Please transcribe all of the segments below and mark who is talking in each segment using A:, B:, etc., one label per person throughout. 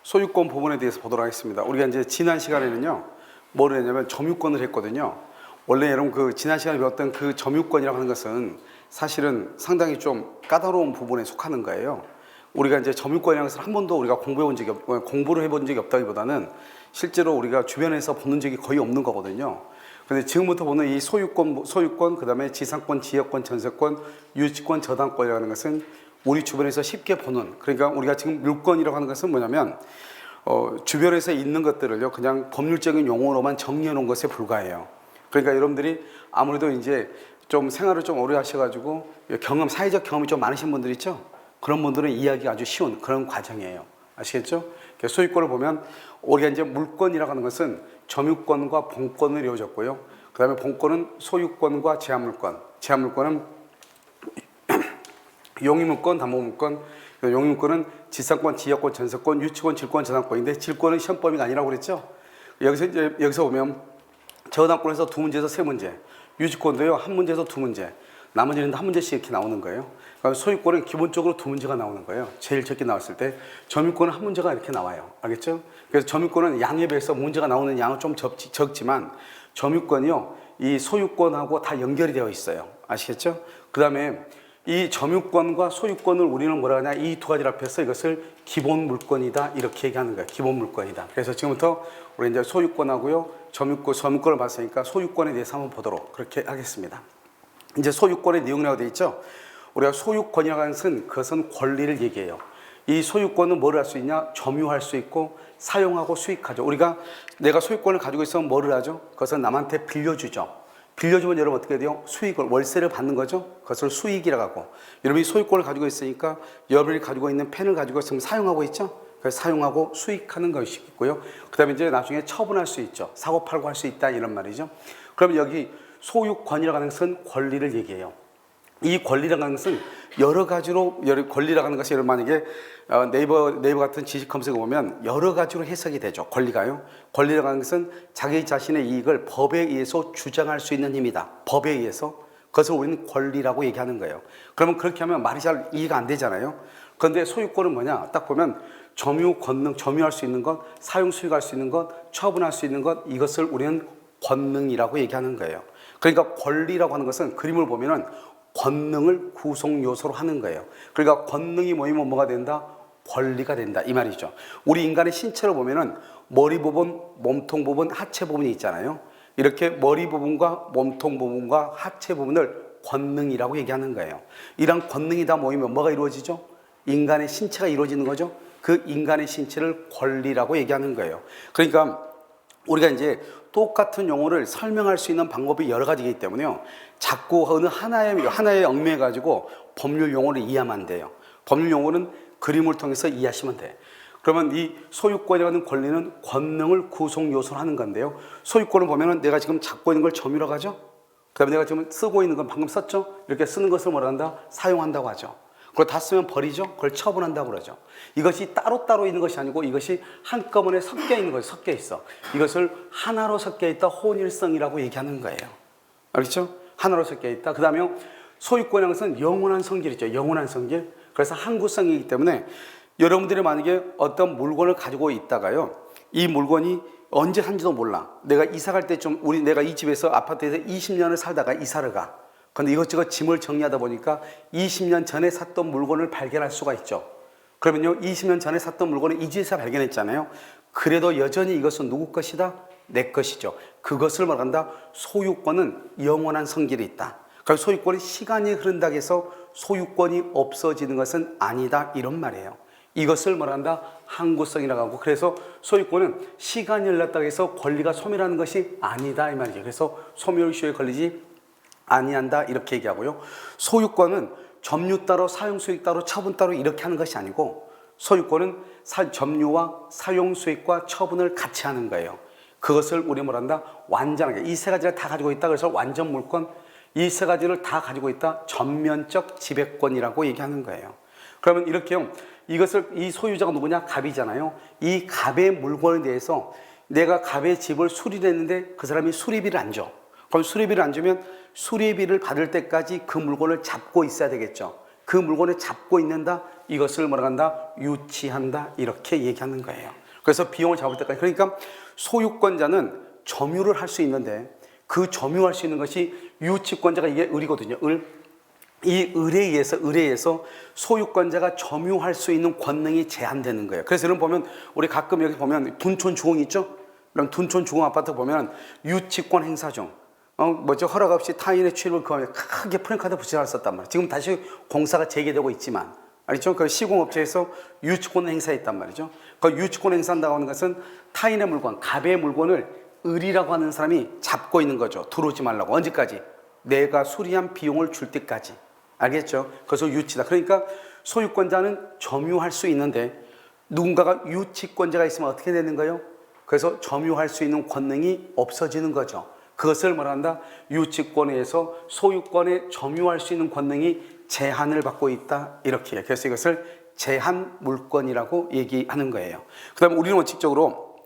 A: 소유권 부분에 대해서 보도록 하겠습니다. 우리가 이제 지난 시간에는요, 뭐를 했냐면 점유권을 했거든요. 원래 여러분 그 지난 시간에 배웠던 그 점유권이라고 하는 것은 사실은 상당히 좀 까다로운 부분에 속하는 거예요. 우리가 이제 점유권이라는 것을 한 번도 우리가 공부를 해본 적이 없다기보다는 실제로 우리가 주변에서 보는 적이 거의 없는 거거든요. 근데 지금부터 보는 이 소유권, 그 다음에 지상권, 지역권, 전세권, 유치권, 저당권이라는 것은 우리 주변에서 쉽게 보는, 그러니까 우리가 지금 물권이라고 하는 것은 뭐냐면 주변에서 있는 것들을요 그냥 법률적인 용어로만 정리해 놓은 것에 불과해요. 그러니까 여러분들이 아무래도 이제 좀 생활을 좀 오래 하셔가지고 사회적 경험이 좀 많으신 분들 있죠? 그런 분들은 이해하기가 아주 쉬운 그런 과정이에요. 아시겠죠? 소유권을 보면 우리가 이제 물권이라고 하는 것은 점유권과 본권을 이루어졌고요. 그 다음에 본권은 소유권과 제한물권, 제한물권은 용의물권, 담보물권, 용의물권은 지상권, 지역권, 전세권, 유치권, 질권, 저당권인데 질권은 시험 범위가 아니라고 그랬죠. 여기서 보면 저당권에서 2문제에서 3문제, 유치권도요 1문제에서 2문제, 나머지는 1문제씩 이렇게 나오는 거예요. 그러니까 소유권은 기본적으로 2문제가 나오는 거예요. 제일 적게 나왔을 때 점유권은 1문제가 이렇게 나와요. 알겠죠? 그래서 점유권은 양에 비해서 문제가 나오는 양은 좀 적지만 점유권이요 이 소유권하고 다 연결이 되어 있어요. 아시겠죠? 그 다음에 이 점유권과 소유권을 우리는 뭐라 하냐, 이 두 가지를 합해서 이것을 기본 물권이다 이렇게 얘기하는 거예요. 기본 물권이다. 그래서 지금부터 우리 이제 소유권하고요 점유권을 봤으니까 소유권에 대해서 한번 보도록 그렇게 하겠습니다. 이제 소유권의 내용이라고 되어 있죠. 우리가 소유권이라고 하는 것은 그것은 권리를 얘기해요. 이 소유권은 뭐를 할 수 있냐? 점유할 수 있고 사용하고 수익하죠. 내가 소유권을 가지고 있으면 뭐를 하죠? 그것은 남한테 빌려주죠. 빌려주면 여러분 어떻게 돼요? 월세를 받는 거죠. 그것을 수익이라고 하고, 여러분이 소유권을 가지고 있으니까 여러분이 가지고 있는 펜을 가지고 지금 사용하고 있죠. 그래서 사용하고 수익하는 것이 있고요. 그 다음에 이제 나중에 처분할 수 있죠. 사고 팔고 할 수 있다 이런 말이죠. 그러면 여기 소유권이라고 하는 것은 권리를 얘기해요. 이 권리라고 하는 것은 여러 가지로, 권리라고 하는 것이 여러분 만약에 네이버 같은 지식 검색을 보면 여러 가지로 해석이 되죠. 권리가요. 권리라고 하는 것은 자기 자신의 이익을 법에 의해서 주장할 수 있는 힘이다. 법에 의해서. 그것을 우리는 권리라고 얘기하는 거예요. 그러면 그렇게 하면 말이 잘 이해가 안 되잖아요. 그런데 소유권은 뭐냐? 딱 보면 점유할 수 있는 것, 사용 수익할 수 있는 것, 처분할 수 있는 것, 이것을 우리는 권능이라고 얘기하는 거예요. 그러니까 권리라고 하는 것은 그림을 보면은 권능을 구성 요소로 하는 거예요. 그러니까 권능이 모이면 뭐가 된다? 권리가 된다 이 말이죠. 우리 인간의 신체를 보면은 머리 부분, 몸통 부분, 하체 부분이 있잖아요. 이렇게 머리 부분과 몸통 부분과 하체 부분을 권능이라고 얘기하는 거예요. 이런 권능이 다 모이면 뭐가 이루어지죠? 인간의 신체가 이루어지는 거죠. 그 인간의 신체를 권리라고 얘기하는 거예요. 그러니까 우리가 이제 똑같은 용어를 설명할 수 있는 방법이 여러 가지이기 때문에요. 자꾸 어느 하나에 얽매여가지고 법률 용어를 이해하면 안 돼요. 법률 용어는 그림을 통해서 이해하시면 돼. 그러면 이 소유권이라는 권리는 권능을 구성 요소로 하는 건데요. 소유권을 보면은 내가 지금 잡고 있는 걸 점유라고 하죠. 그 다음에 내가 지금 쓰고 있는 건 방금 썼죠. 이렇게 쓰는 것을 뭐라 한다? 사용한다고 하죠. 그걸 다 쓰면 버리죠. 그걸 처분한다고 그러죠. 이것이 따로따로 있는 것이 아니고 이것이 한꺼번에 섞여 있는 거예요. 섞여 있어. 이것을 하나로 섞여 있다 혼일성이라고 얘기하는 거예요. 알겠죠? 하나로 섞여 있다. 그 다음에 소유권이라는 것은 영원한 성질이죠. 영원한 성질. 그래서 항구성이기 때문에 여러분들이 만약에 어떤 물건을 가지고 있다가요, 이 물건이 언제 산지도 몰라. 내가 이사 갈 때쯤 내가 이 집에서 아파트에서 20년을 살다가 이사를 가. 근데 이것저것 짐을 정리하다 보니까 20년 전에 샀던 물건을 발견할 수가 있죠. 그러면요, 20년 전에 샀던 물건을 이 집에서 발견했잖아요. 그래도 여전히 이것은 누구 것이다? 내 것이죠. 그것을 말한다. 소유권은 영원한 성질이 있다. 그러니까 소유권이 시간이 흐른다고 해서 소유권이 없어지는 것은 아니다 이런 말이에요. 이것을 말한다. 항구성이라고 하고, 그래서 소유권은 시간이 흘렀다고 해서 권리가 소멸하는 것이 아니다 이 말이죠. 그래서 소멸시효에 걸리지 아니한다 이렇게 얘기하고요. 소유권은 점유 따로 사용 수익 따로 처분 따로 이렇게 하는 것이 아니고, 소유권은 점유와 사용 수익과 처분을 같이 하는 거예요. 그것을 우리 뭐란다? 완전하게 이 세 가지를 다 가지고 있다. 그래서 완전 물권, 이 세 가지를 다 가지고 있다. 전면적 지배권이라고 얘기하는 거예요. 그러면 이렇게요, 이 소유자가 누구냐? 갑이잖아요. 이 갑의 물건에 대해서 내가 갑의 집을 수리를 했는데 그 사람이 수리비를 안 줘. 그럼 수리비를 안 주면 수리비를 받을 때까지 그 물건을 잡고 있어야 되겠죠. 그 물건을 잡고 있는다. 이것을 뭐라 한다? 유치한다. 이렇게 얘기하는 거예요. 그래서 비용을 잡을 때까지. 그러니까 소유권자는 점유를 할 수 있는데 그 점유할 수 있는 것이 유치권자가 이게 을이거든요. 이 을에 의해서 소유권자가 점유할 수 있는 권능이 제한되는 거예요. 그래서 여러분 보면 우리 가끔 여기 보면 둔촌 주공 있죠? 그럼 둔촌 주공 아파트 보면 유치권 행사 중 허락 없이 타인의 취득을 금하며 크게 프랭카드 붙여놨었단 말이에요. 지금 다시 공사가 재개되고 있지만 알죠? 그 시공업체에서 유치권 행사했단 말이죠. 그 유치권 행사한다고 하는 것은 타인의 물건, 갑의 물건을 을이라고 하는 사람이 잡고 있는 거죠. 들어오지 말라고. 언제까지? 내가 수리한 비용을 줄 때까지. 알겠죠? 그래서 유치다. 그러니까 소유권자는 점유할 수 있는데 누군가가 유치권자가 있으면 어떻게 되는 거예요? 그래서 점유할 수 있는 권능이 없어지는 거죠. 그것을 말한다. 유치권에서 소유권에 점유할 수 있는 권능이 제한을 받고 있다. 이렇게. 그래서 이것을 제한 물권이라고 얘기하는 거예요. 그 다음에 우리는 원칙적으로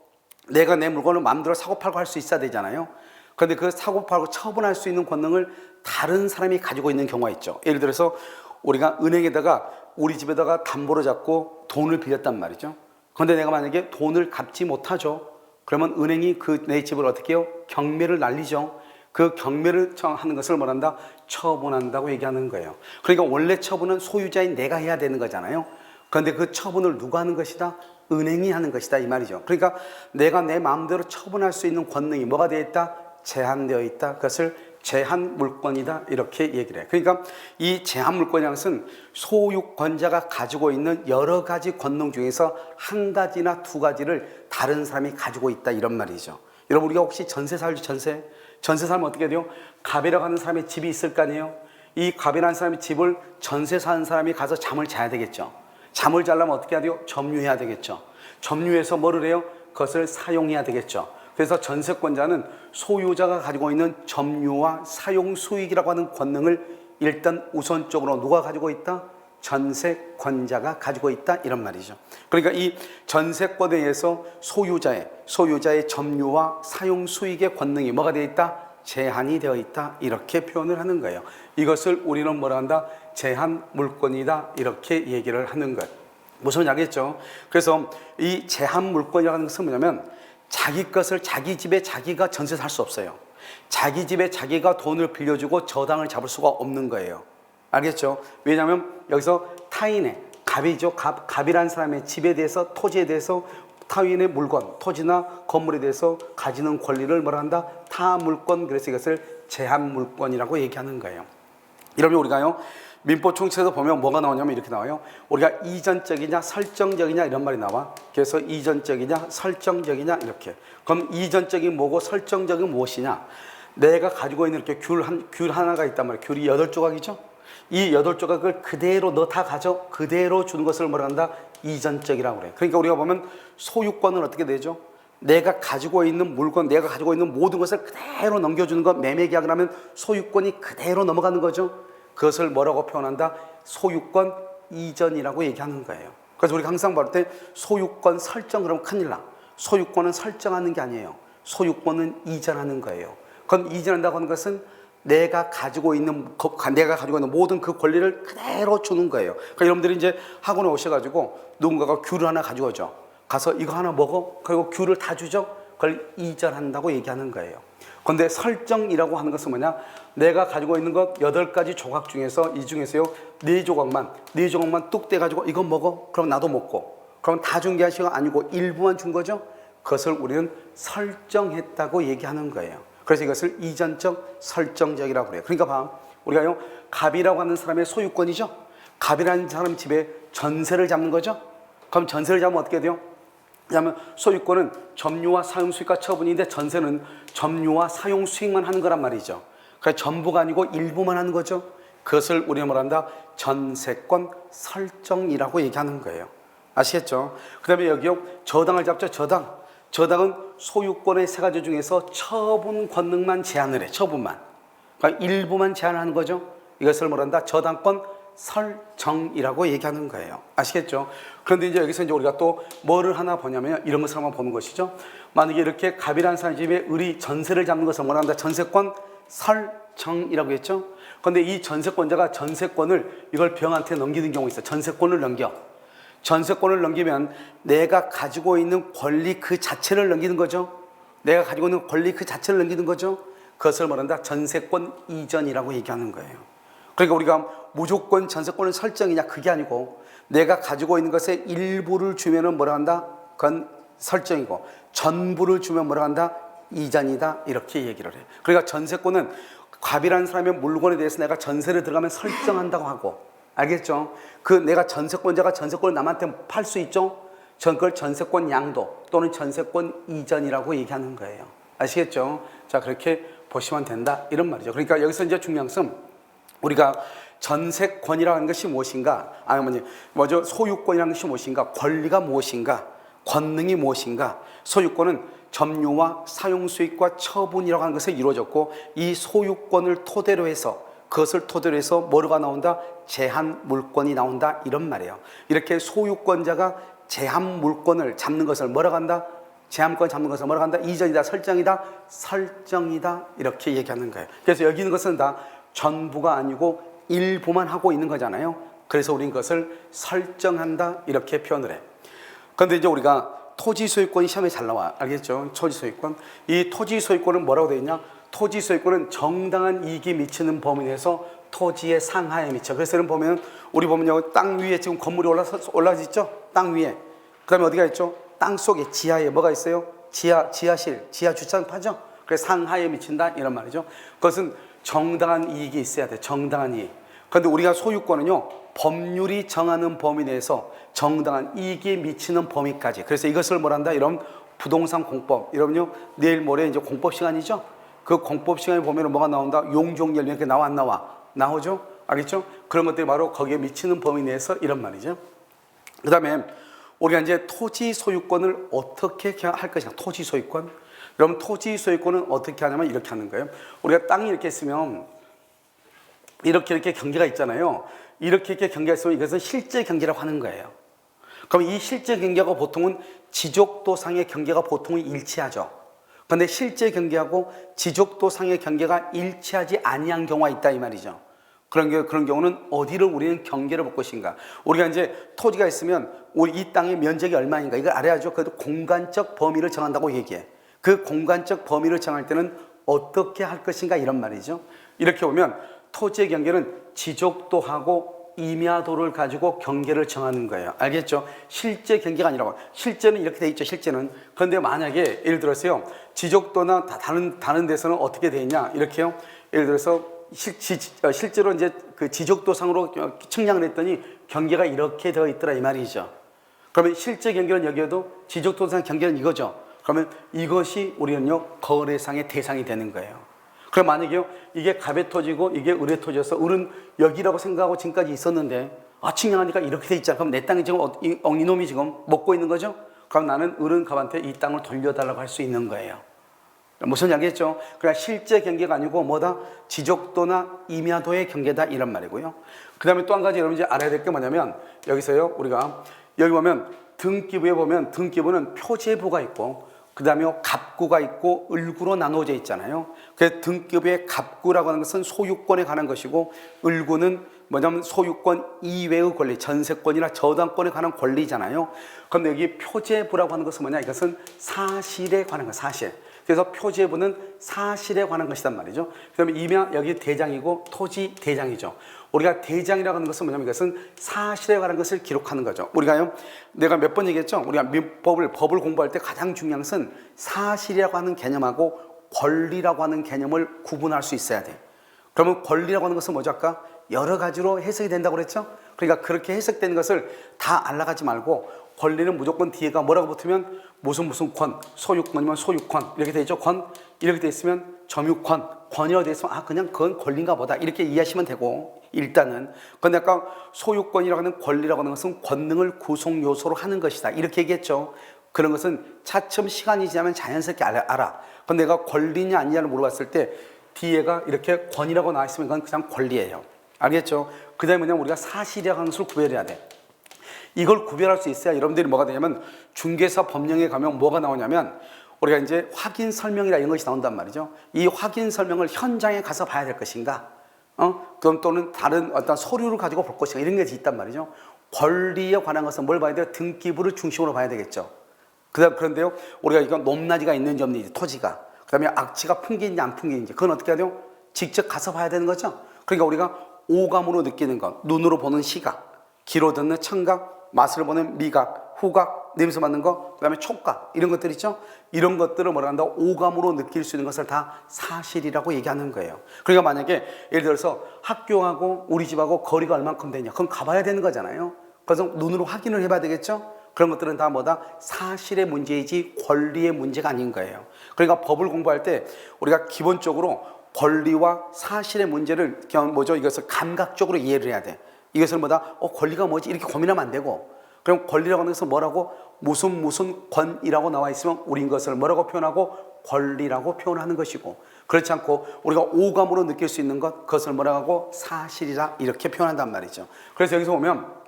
A: 내가 내 물건을 마음대로 사고팔고 할 수 있어야 되잖아요. 그런데 그 사고팔고 처분할 수 있는 권능을 다른 사람이 가지고 있는 경우가 있죠. 예를 들어서 우리가 은행에다가 우리 집에다가 담보로 잡고 돈을 빌렸단 말이죠. 그런데 내가 만약에 돈을 갚지 못하죠. 그러면 은행이 내 집을 어떻게 해요? 경매를 날리죠. 그 경매를 하는 것을 뭐란다? 처분한다고 얘기하는 거예요. 그러니까 원래 처분은 소유자인 내가 해야 되는 거잖아요. 그런데 그 처분을 누가 하는 것이다? 은행이 하는 것이다 이 말이죠. 그러니까 내가 내 마음대로 처분할 수 있는 권능이 뭐가 되어 있다? 제한되어 있다. 그것을 제한 물권이다 이렇게 얘기를 해요. 그러니까 이 제한 물권이라는 것은 소유권자가 가지고 있는 여러 가지 권능 중에서 한 가지나 두 가지를 다른 사람이 가지고 있다 이런 말이죠. 여러분 우리가 혹시 전세 살죠? 전세 살면 어떻게 돼요? 갑이라고 하는 사람의 집이 있을 거 아니에요? 이 갑이라는 사람의 집을 전세 사는 사람이 가서 잠을 자야 되겠죠. 잠을 자려면 어떻게 해야 돼요? 점유해야 되겠죠. 점유해서 뭐를 해요? 그것을 사용해야 되겠죠. 그래서 전세권자는 소유자가 가지고 있는 점유와 사용 수익이라고 하는 권능을 일단 우선적으로 누가 가지고 있다? 전세권자가 가지고 있다 이런 말이죠. 그러니까 이 전세권에 의해서 소유자의 점유와 사용 수익의 권능이 뭐가 되어 있다? 제한이 되어 있다 이렇게 표현을 하는 거예요. 이것을 우리는 뭐라 한다? 제한 물권이다 이렇게 얘기를 하는 것. 무슨 말이겠죠? 그래서 이 제한 물권이라는 것은 뭐냐면 자기 것을 자기 집에 자기가 전세 살 수 없어요. 자기 집에 자기가 돈을 빌려주고 저당을 잡을 수가 없는 거예요. 알겠죠? 왜냐하면 여기서 타인의 갑이죠. 갑이라는 사람의 집에 대해서 토지에 대해서 타인의 물건, 토지나 건물에 대해서 가지는 권리를 뭐라 한다? 타물권. 그래서 이것을 제한 물권이라고 얘기하는 거예요. 이러면 우리가요 민법 총칙에서 보면 뭐가 나오냐면 이렇게 나와요. 우리가 이전적이냐 설정적이냐 이런 말이 나와. 그래서 이전적이냐 설정적이냐 이렇게. 그럼 이전적인 뭐고 설정적인 무엇이냐? 내가 가지고 있는 이렇게 귤 하나가 있단 말이에요. 귤이 8조각이죠. 이 8조각을 그대로 너 다 가져 그대로 주는 것을 뭐라 한다? 이전적이라고 그래요. 그러니까 우리가 보면 소유권은 어떻게 되죠? 내가 가지고 있는 물건, 내가 가지고 있는 모든 것을 그대로 넘겨주는 것, 매매계약을 하면 소유권이 그대로 넘어가는 거죠. 그것을 뭐라고 표현한다? 소유권 이전이라고 얘기하는 거예요. 그래서 우리가 항상 볼 때 소유권 설정 그러면 큰일 나. 소유권은 설정하는 게 아니에요. 소유권은 이전하는 거예요. 그럼 이전한다고 하는 것은 내가 가지고 있는 모든 그 권리를 그대로 주는 거예요. 그러니까 여러분들이 이제 학원에 오셔가지고 누군가가 귤을 하나 가지고 오죠. 가서 이거 하나 먹어. 그리고 귤을 다 주죠. 그걸 이전한다고 얘기하는 거예요. 그런데 설정이라고 하는 것은 뭐냐? 내가 가지고 있는 것 8가지 조각 중에서 이 중에서요 4조각만 뚝 떼가지고 이거 먹어. 그럼 나도 먹고. 그럼 다 준 게 아니고 일부만 준 거죠. 그것을 우리는 설정했다고 얘기하는 거예요. 그래서 이것을 이전적, 설정적이라고 그래요. 그러니까 봐, 우리가요 갑이라고 하는 사람의 소유권이죠. 갑이라는 사람 집에 전세를 잡는 거죠. 그럼 전세를 잡으면 어떻게 돼요? 왜냐하면 소유권은 점유와 사용 수익과 처분인데 전세는 점유와 사용 수익만 하는 거란 말이죠. 그러니까 전부가 아니고 일부만 하는 거죠. 그것을 우리가 뭐란다? 전세권 설정이라고 얘기하는 거예요. 아시겠죠? 그 다음에 여기요 저당을 잡죠. 저당은 소유권의 3가지 중에서 처분 권능만 제한을 해. 처분만. 그러니까 일부만 제한하는 거죠. 이것을 뭐란다? 저당권 설정이라고 얘기하는 거예요. 아시겠죠? 그런데 이제 여기서 이제 우리가 또 뭐를 하나 보냐면 이런 것을 한번 보는 것이죠. 만약에 이렇게 갑이라는 사람 집에 을이 전세를 잡는 것을 뭐라 한다? 전세권 설정이라고 했죠. 근데 이 전세권자가 전세권을 이걸 병한테 넘기는 경우가 있어. 전세권을 넘겨. 전세권을 넘기면 내가 가지고 있는 권리 그 자체를 넘기는 거죠. 내가 가지고 있는 권리 그 자체를 넘기는 거죠. 그것을 말한다 전세권 이전이라고 얘기하는 거예요. 그러니까 우리가 무조건 전세권을 설정이냐 그게 아니고 내가 가지고 있는 것의 일부를 주면은 뭐라 한다? 그건 설정이고 전부를 주면 뭐라 한다? 이전이다 이렇게 얘기를 해요. 그러니까 전세권은 갑이라는 사람의 물건에 대해서 내가 전세를 들어가면 설정한다고 하고 알겠죠? 그 내가 전세권자가 전세권을 남한테 팔 수 있죠? 그걸 전세권 양도 또는 전세권 이전이라고 얘기하는 거예요. 아시겠죠? 자 그렇게 보시면 된다 이런 말이죠. 그러니까 여기서 이제 중요한 것은 우리가 전세권이라는 것이 무엇인가 뭐죠? 소유권이라는 것이 무엇인가 권리가 무엇인가 권능이 무엇인가 소유권은 점유와 사용 수익과 처분이라고 하는 것에 이루어졌고 이 소유권을 토대로 해서 그것을 토대로 해서 뭐가 나온다? 제한 물권이 나온다 이런 말이에요. 이렇게 소유권자가 제한 물권을 잡는 것을 뭐라고 한다? 제한권 잡는 것을 뭐라고 한다? 이전이다, 설정이다, 설정이다 이렇게 얘기하는 거예요. 그래서 여기 있는 것은 다 전부가 아니고 일부만 하고 있는 거잖아요. 그래서 우리는 그것을 설정한다 이렇게 표현을 해. 그런데 이제 우리가 토지 소유권이 시험에 잘 나와. 알겠죠? 토지 소유권. 이 토지 소유권은 뭐라고 되어 있냐? 토지 소유권은 정당한 이익이 미치는 범위 내에서 토지의 상하에 미쳐. 그래서 이런 보면 우리 보면요 땅 위에 지금 건물이 올라서 있죠? 땅 위에. 그다음에 어디가 있죠? 땅 속에 지하에 뭐가 있어요? 지하실, 지하 주차장파죠. 그래서 상하에 미친다 이런 말이죠. 그것은 정당한 이익이 있어야 돼. 정당한 이익. 그런데 우리가 소유권은요 법률이 정하는 범위 내에서 정당한 이익이 미치는 범위까지. 그래서 이것을 뭐란다? 이런 부동산 공법. 여러분요 내일 모레 이제 공법 시간이죠. 그 공법 시간에 보면 뭐가 나온다? 용적률 이렇게 나와 안 나와? 나오죠? 알겠죠? 그런 것들이 바로 거기에 미치는 범위 내에서 이런 말이죠. 그 다음에 우리가 이제 토지 소유권을 어떻게 할 것이냐. 토지 소유권. 그럼 토지 소유권은 어떻게 하냐면 이렇게 하는 거예요. 우리가 땅이 이렇게 있으면 이렇게 경계가 있잖아요. 이렇게 경계가 있으면 이것은 실제 경계라고 하는 거예요. 그럼 이 실제 경계가 보통은 지적도상의 경계가 보통은 일치하죠. 그런데 실제 경계하고 지적도상의 경계가 일치하지 아니한 경우가 있다 이 말이죠. 그런 경우는 어디를 우리는 경계를 볼 것인가. 우리가 이제 토지가 있으면 우리 이 땅의 면적이 얼마인가 이걸 알아야죠. 그래도 공간적 범위를 정한다고 얘기해. 그 공간적 범위를 정할 때는 어떻게 할 것인가 이런 말이죠. 이렇게 보면 토지의 경계는 지적도하고 임야도를 가지고 경계를 정하는 거예요. 알겠죠? 실제 경계가 아니라고. 실제는 이렇게 돼 있죠. 실제는. 그런데 만약에 예를 들어서요. 지적도나 다른 데서는 어떻게 돼 있냐? 이렇게요. 예를 들어서 실제로 이제 그 지적도상으로 측량을 했더니 경계가 이렇게 되어 있더라 이 말이죠. 그러면 실제 경계는 여기에도 지적도상 경계는 이거죠. 그러면 이것이 우리는요 거래상의 대상이 되는 거예요. 그럼 만약에요 이게 갑의 토지고 이게 을의 토지여서 을은 여기라고 생각하고 지금까지 있었는데 측량하니까 이렇게 돼 있잖아. 그럼 내 땅이 지금 이놈이 지금 먹고 있는 거죠. 그럼 나는 을은 갑한테 이 땅을 돌려달라고 할 수 있는 거예요. 무슨 이야기겠죠? 그러니까 실제 경계가 아니고 뭐다? 지적도나 임야도의 경계다 이런 말이고요. 그 다음에 또 한 가지 여러분 이제 알아야 될 게 뭐냐면 여기서요 우리가 여기 보면 등기부에 보면 등기부는 표제부가 있고 그 다음에 갑구가 있고 을구로 나누어져 있잖아요. 그래서 등기부의 갑구라고 하는 것은 소유권에 관한 것이고 을구는 뭐냐면 소유권 이외의 권리, 전세권이나 저당권에 관한 권리잖아요. 그런데 여기 표제부라고 하는 것은 뭐냐? 이것은 사실에 관한 것, 사실. 그래서 표제부는 사실에 관한 것이란 말이죠. 그 다음에 임야 여기 대장이고 토지 대장이죠. 우리가 대장이라고 하는 것은 뭐냐면 이것은 사실에 관한 것을 기록하는 거죠. 우리가요, 내가 몇 번 얘기했죠. 우리가 법을 공부할 때 가장 중요한 것은 사실이라고 하는 개념하고 권리라고 하는 개념을 구분할 수 있어야 돼. 그러면 권리라고 하는 것은 뭐죠? 아까 여러 가지로 해석이 된다고 그랬죠. 그러니까 그렇게 해석되는 것을 다 알아가지 말고 권리는 무조건 뒤에가 뭐라고 붙으면 무슨 권, 소유권이면 소유권 이렇게 돼 있죠. 권 이렇게 돼 있으면 점유권, 권이라고 돼 있으면 그냥 그건 권리인가 보다 이렇게 이해하시면 되고 일단은. 그런데 아까 소유권이라고 하는 권리라고 하는 것은 권능을 구성 요소로 하는 것이다 이렇게 얘기했죠. 그런 것은 차츰 시간이 지나면 자연스럽게 알아. 그런데 내가 권리냐 아니냐를 물어봤을 때 뒤에가 이렇게 권이라고 나와 있으면 그건 그냥 권리예요. 알겠죠? 그 다음에 뭐냐면 우리가 사실이라고 하는 것을 구별해야 돼. 이걸 구별할 수 있어야 여러분들이 뭐가 되냐면 중개사 법령에 가면 뭐가 나오냐면 우리가 이제 확인 설명이라 이런 것이 나온단 말이죠. 이 확인 설명을 현장에 가서 봐야 될 것인가 그럼 또는 다른 어떤 서류를 가지고 볼 것인가 이런 것이 있단 말이죠. 권리에 관한 것은 뭘 봐야 돼요? 등기부를 중심으로 봐야 되겠죠. 그런데요, 우리가 이건 높낮이가 있는지 없는지, 토지가. 그 다음에 악취가 풍기는지 안 풍기는지, 그건 어떻게 해야 돼요? 직접 가서 봐야 되는 거죠. 그러니까 우리가 오감으로 느끼는 것, 눈으로 보는 시각, 귀로 듣는 청각, 맛을 보는 미각, 후각, 냄새 맡는 것, 그 다음에 촉각, 이런 것들 있죠? 이런 것들을 뭐라 한다? 오감으로 느낄 수 있는 것을 다 사실이라고 얘기하는 거예요. 그러니까 만약에 예를 들어서 학교하고 우리 집하고 거리가 얼만큼 되냐, 그건 가봐야 되는 거잖아요. 그래서 눈으로 확인을 해봐야 되겠죠? 그런 것들은 다 뭐다? 사실의 문제이지 권리의 문제가 아닌 거예요. 그러니까 법을 공부할 때 우리가 기본적으로 권리와 사실의 문제를 이것을 감각적으로 이해를 해야 돼. 이것을 권리가 뭐지? 이렇게 고민하면 안 되고, 그럼 권리라고 하는 것은 뭐라고? 무슨 권이라고 나와 있으면 우린 것을 뭐라고 표현하고? 권리라고 표현하는 것이고, 그렇지 않고 우리가 오감으로 느낄 수 있는 것, 그것을 뭐라고 하고? 사실이라 이렇게 표현한단 말이죠. 그래서 여기서 보면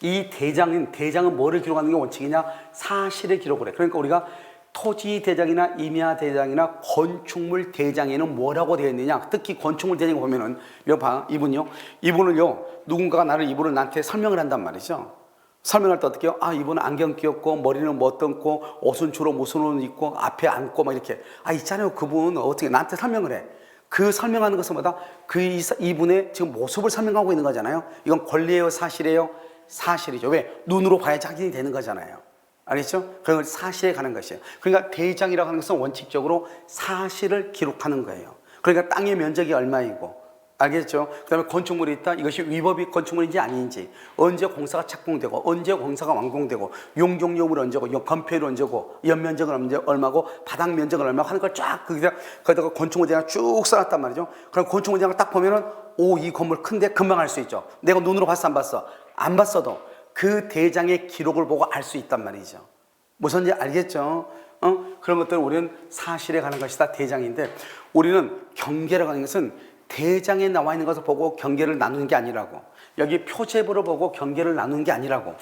A: 이 대장은 뭐를 기록하는 게 원칙이냐? 사실을 기록을 해. 그러니까 우리가 토지 대장이나 임야 대장이나 건축물 대장에는 뭐라고 되어 있느냐? 특히 건축물 대장에 보면은 이분은요 누군가가 이분을 나한테 설명을 한단 말이죠. 설명할 때 어떻게 해요? 이분은 안경 끼었고 머리는 뭐 떴고 옷은 주로 무슨 옷을 입고 앞에 앉고 막 이렇게 있잖아요. 그분 어떻게 나한테 설명을 해. 그 설명하는 것은 이분의 지금 모습을 설명하고 있는 거잖아요. 이건 권리예요, 사실이에요? 사실이죠. 왜? 눈으로 봐야지 확인이 되는 거잖아요. 알겠죠? 그건 사실에 가는 것이에요. 그러니까 대장이라고 하는 것은 원칙적으로 사실을 기록하는 거예요. 그러니까 땅의 면적이 얼마이고, 알겠죠? 그 다음에 건축물이 있다. 이것이 위법이 건축물인지 아닌지, 언제 공사가 착공되고, 언제 공사가 완공되고, 용적률은 언제고, 건폐율은 언제고, 연면적은 얼마고, 바닥 면적은 얼마고 하는 걸 쫙 거기다가 건축물 대장을 쭉 써놨단 말이죠. 그럼 건축물 대장을 딱 보면은 이 건물 큰데 금방 알 수 있죠. 내가 눈으로 봤어, 안 봤어? 안 봤어도 그 대장의 기록을 보고 알 수 있단 말이죠. 무슨지 알겠죠? 그런 것들은 우리는 사실에 가는 것이다, 대장인데, 우리는 경계라고 하는 것은 대장에 나와 있는 것을 보고 경계를 나누는 게 아니라고, 여기 표제부를 보고 경계를 나누는 게 아니라고,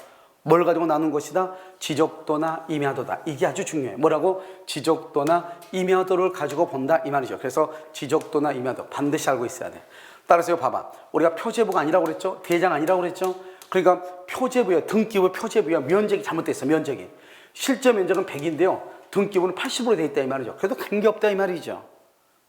A: 뭘 가지고 나누는 것이다? 지적도나 임야도다. 이게 아주 중요해. 뭐라고? 지적도나 임야도를 가지고 본다, 이 말이죠. 그래서 지적도나 임야도 반드시 알고 있어야 돼. 따라서 봐봐, 우리가 표제부가 아니라고 그랬죠? 대장 아니라고 그랬죠? 그러니까 표제부야, 등기부 표제부야. 면적이 잘못됐어, 면적이. 실제 면적은 100인데요 등기부는 80으로 돼 있다, 이 말이죠. 그래도 관계없다, 이 말이죠.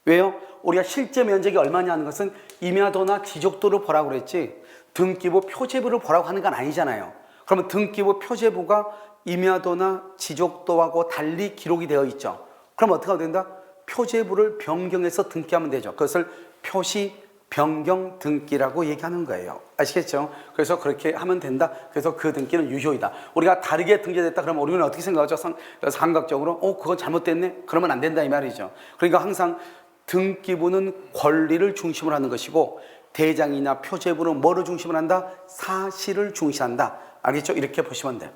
A: 왜요? 우리가 실제 면적이 얼마냐 하는 것은 임야도나 지적도를 보라고 그랬지, 등기부 표제부를 보라고 하는 건 아니잖아요. 그러면 등기부 표제부가 임야도나 지적도하고 달리 기록이 되어 있죠. 그럼 어떻게 하면 된다? 표제부를 변경해서 등기하면 되죠. 그것을 표시 변경 등기라고 얘기하는 거예요. 아시겠죠? 그래서 그렇게 하면 된다. 그래서 그 등기는 유효이다. 우리가 다르게 등재됐다 그러면 우리는 어떻게 생각하죠? 감각적으로 그건 잘못됐네? 그러면 안 된다, 이 말이죠. 그러니까 항상 등기부는 권리를 중심으로 하는 것이고, 대장이나 표제부는 뭐를 중심으로 한다? 사실을 중시한다. 알겠죠? 이렇게 보시면 돼요.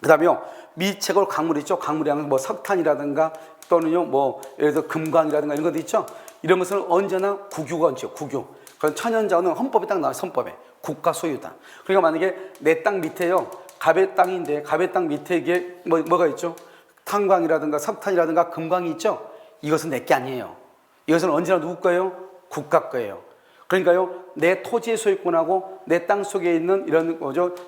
A: 그 다음에요, 미채굴 강물 있죠? 강물이 석탄이라든가 또는요, 예를 들어 금광이라든가 이런 것도 있죠? 이런 것은 언제나 국유가 얹죠, 국유. 그런 천연자원은 헌법에 딱 나와요, 헌법에. 국가 소유다. 그러니까 만약에 내 땅 밑에요, 갑의 땅인데, 갑의 땅 밑에 이게 뭐가 있죠? 탄광이라든가 석탄이라든가 금광이 있죠? 이것은 내 게 아니에요. 이것은 언제나 누구 거예요? 국가 거예요. 그러니까요, 내 토지의 소유권하고 내 땅 속에 있는 이런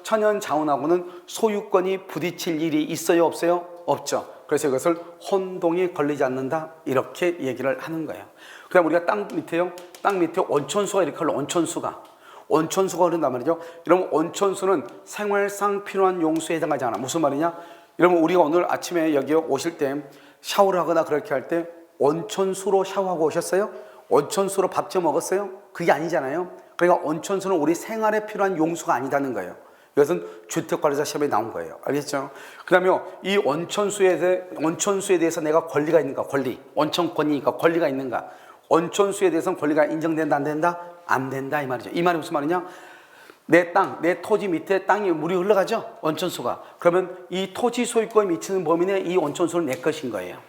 A: 천연 자원하고는 소유권이 부딪힐 일이 있어요, 없어요? 없죠. 그래서 이것을 혼동이 걸리지 않는다, 이렇게 얘기를 하는 거예요. 그다음 우리가 땅 밑에 온천수가 이렇게 흘러, 온천수가 흐른단 말이죠. 여러분, 온천수는 생활상 필요한 용수에 해당하지 않아. 무슨 말이냐? 여러분, 우리가 오늘 아침에 여기 오실 때 샤워를 하거나 그렇게 할 때 온천수로 샤워하고 오셨어요? 온천수로 밥 지어 먹었어요? 그게 아니잖아요. 그러니까 온천수는 우리 생활에 필요한 용수가 아니다는 거예요. 이것은 주택관리사 시험에 나온 거예요. 알겠죠? 그 다음에 이 온천수에 대해서 내가 권리가 있는가? 온천권이니까 권리가 있는가? 온천수에 대해서는 권리가 인정된다, 안 된다? 안 된다, 이 말이죠. 이 말이 무슨 말이냐? 내 토지 밑에 땅에 물이 흘러가죠? 온천수가. 그러면 이 토지 소유권에 미치는 범위 내에 이 온천수는 내 것인 거예요.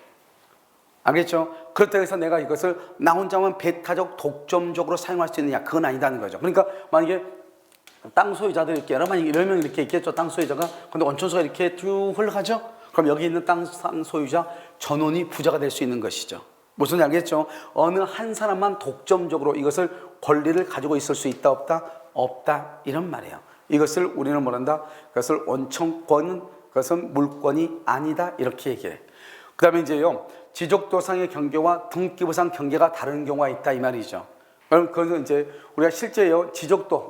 A: 알겠죠? 그렇다고 해서 내가 이것을 나 혼자만 배타적 독점적으로 사용할 수 있느냐? 그건 아니다는 거죠. 그러니까 만약에 땅 소유자들 이렇게 여러 명 이렇게 있겠죠, 땅 소유자가. 근데 온천수가 이렇게 쭉 흘러가죠? 그럼 여기 있는 땅 소유자 전원이 부자가 될 수 있는 것이죠. 무슨 알겠죠? 어느 한 사람만 독점적으로 이것을 권리를 가지고 있을 수 있다 없다? 없다 이런 말이에요. 이것을 우리는 뭐란다? 그것을 원청권은 그것은 물권이 아니다 이렇게 얘기해. 그 다음에 이제요 지적도상의 경계와 등기부상 경계가 다른 경우가 있다 이 말이죠. 그럼 그것은 이제 우리가 실제요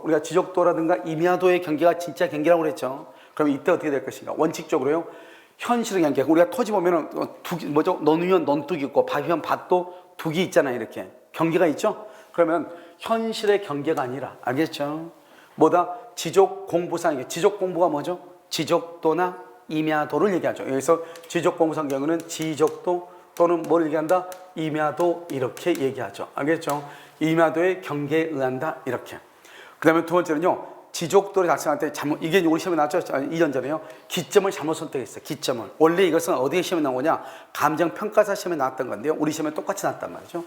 A: 우리가 지적도라든가 임야도의 경계가 진짜 경계라고 그랬죠. 그럼 이때 어떻게 될 것인가? 원칙적으로요 현실의 경계. 우리가 토지 보면은 둑이 뭐죠? 논이면 논둑이 있고 밭이면 밭도 둑이 있잖아요. 이렇게 경계가 있죠. 그러면 현실의 경계가 아니라 알겠죠? 뭐다? 지적공부상. 지적공부가 뭐죠? 지적도나 임야도를 얘기하죠. 여기서 지적공부상 경우는 지적도 또는 뭘 얘기한다? 임야도 이렇게 얘기하죠. 알겠죠? 임야도의 경계에 의한다 이렇게. 그 다음에 두 번째는요 지적도를 작성할 때 잘못, 이게 우리 시험에 나왔죠? 2년 전에요. 기점을 잘못 선택했어요. 기점을. 원래 이것은 어디에 시험에 나오냐? 감정평가사 시험에 나왔던 건데요. 우리 시험에 똑같이 나왔단 말이죠.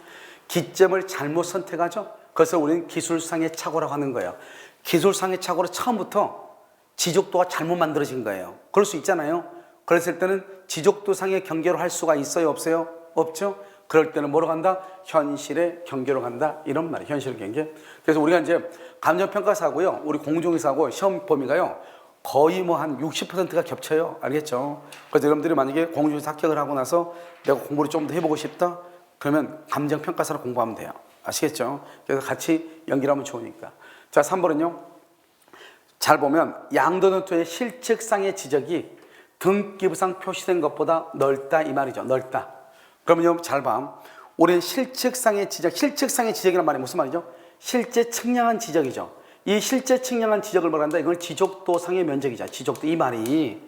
A: 기점을 잘못 선택하죠? 그것을 우리는 기술상의 착오라고 하는 거예요. 기술상의 착오로 처음부터 지적도가 잘못 만들어진 거예요. 그럴 수 있잖아요. 그랬을 때는 지적도상의 경계로 할 수가 있어요? 없어요? 없죠? 그럴 때는 뭐로 간다? 현실의 경계로 간다. 이런 말이에요. 현실의 경계. 그래서 우리가 이제 감정평가사하고요. 우리 공중에서하고 시험 범위가요. 거의 뭐 한 60%가 겹쳐요. 알겠죠? 그래서 여러분들이 만약에 공중에서 합격을 하고 나서 내가 공부를 좀 더 해보고 싶다? 그러면 감정평가사를 공부하면 돼요. 아시겠죠? 그래서 같이 연기하면 좋으니까. 자, 3번은요. 잘 보면 양도노트의 실측상의 지적이 등기부상 표시된 것보다 넓다 이 말이죠. 넓다. 그러면요, 잘 봐. 우리는 실측상의 지적이란 말이 무슨 말이죠? 실제 측량한 지적이죠. 이 실제 측량한 지적을 뭐라 한다? 이건 지적도상의 면적이죠. 지적도 이 말이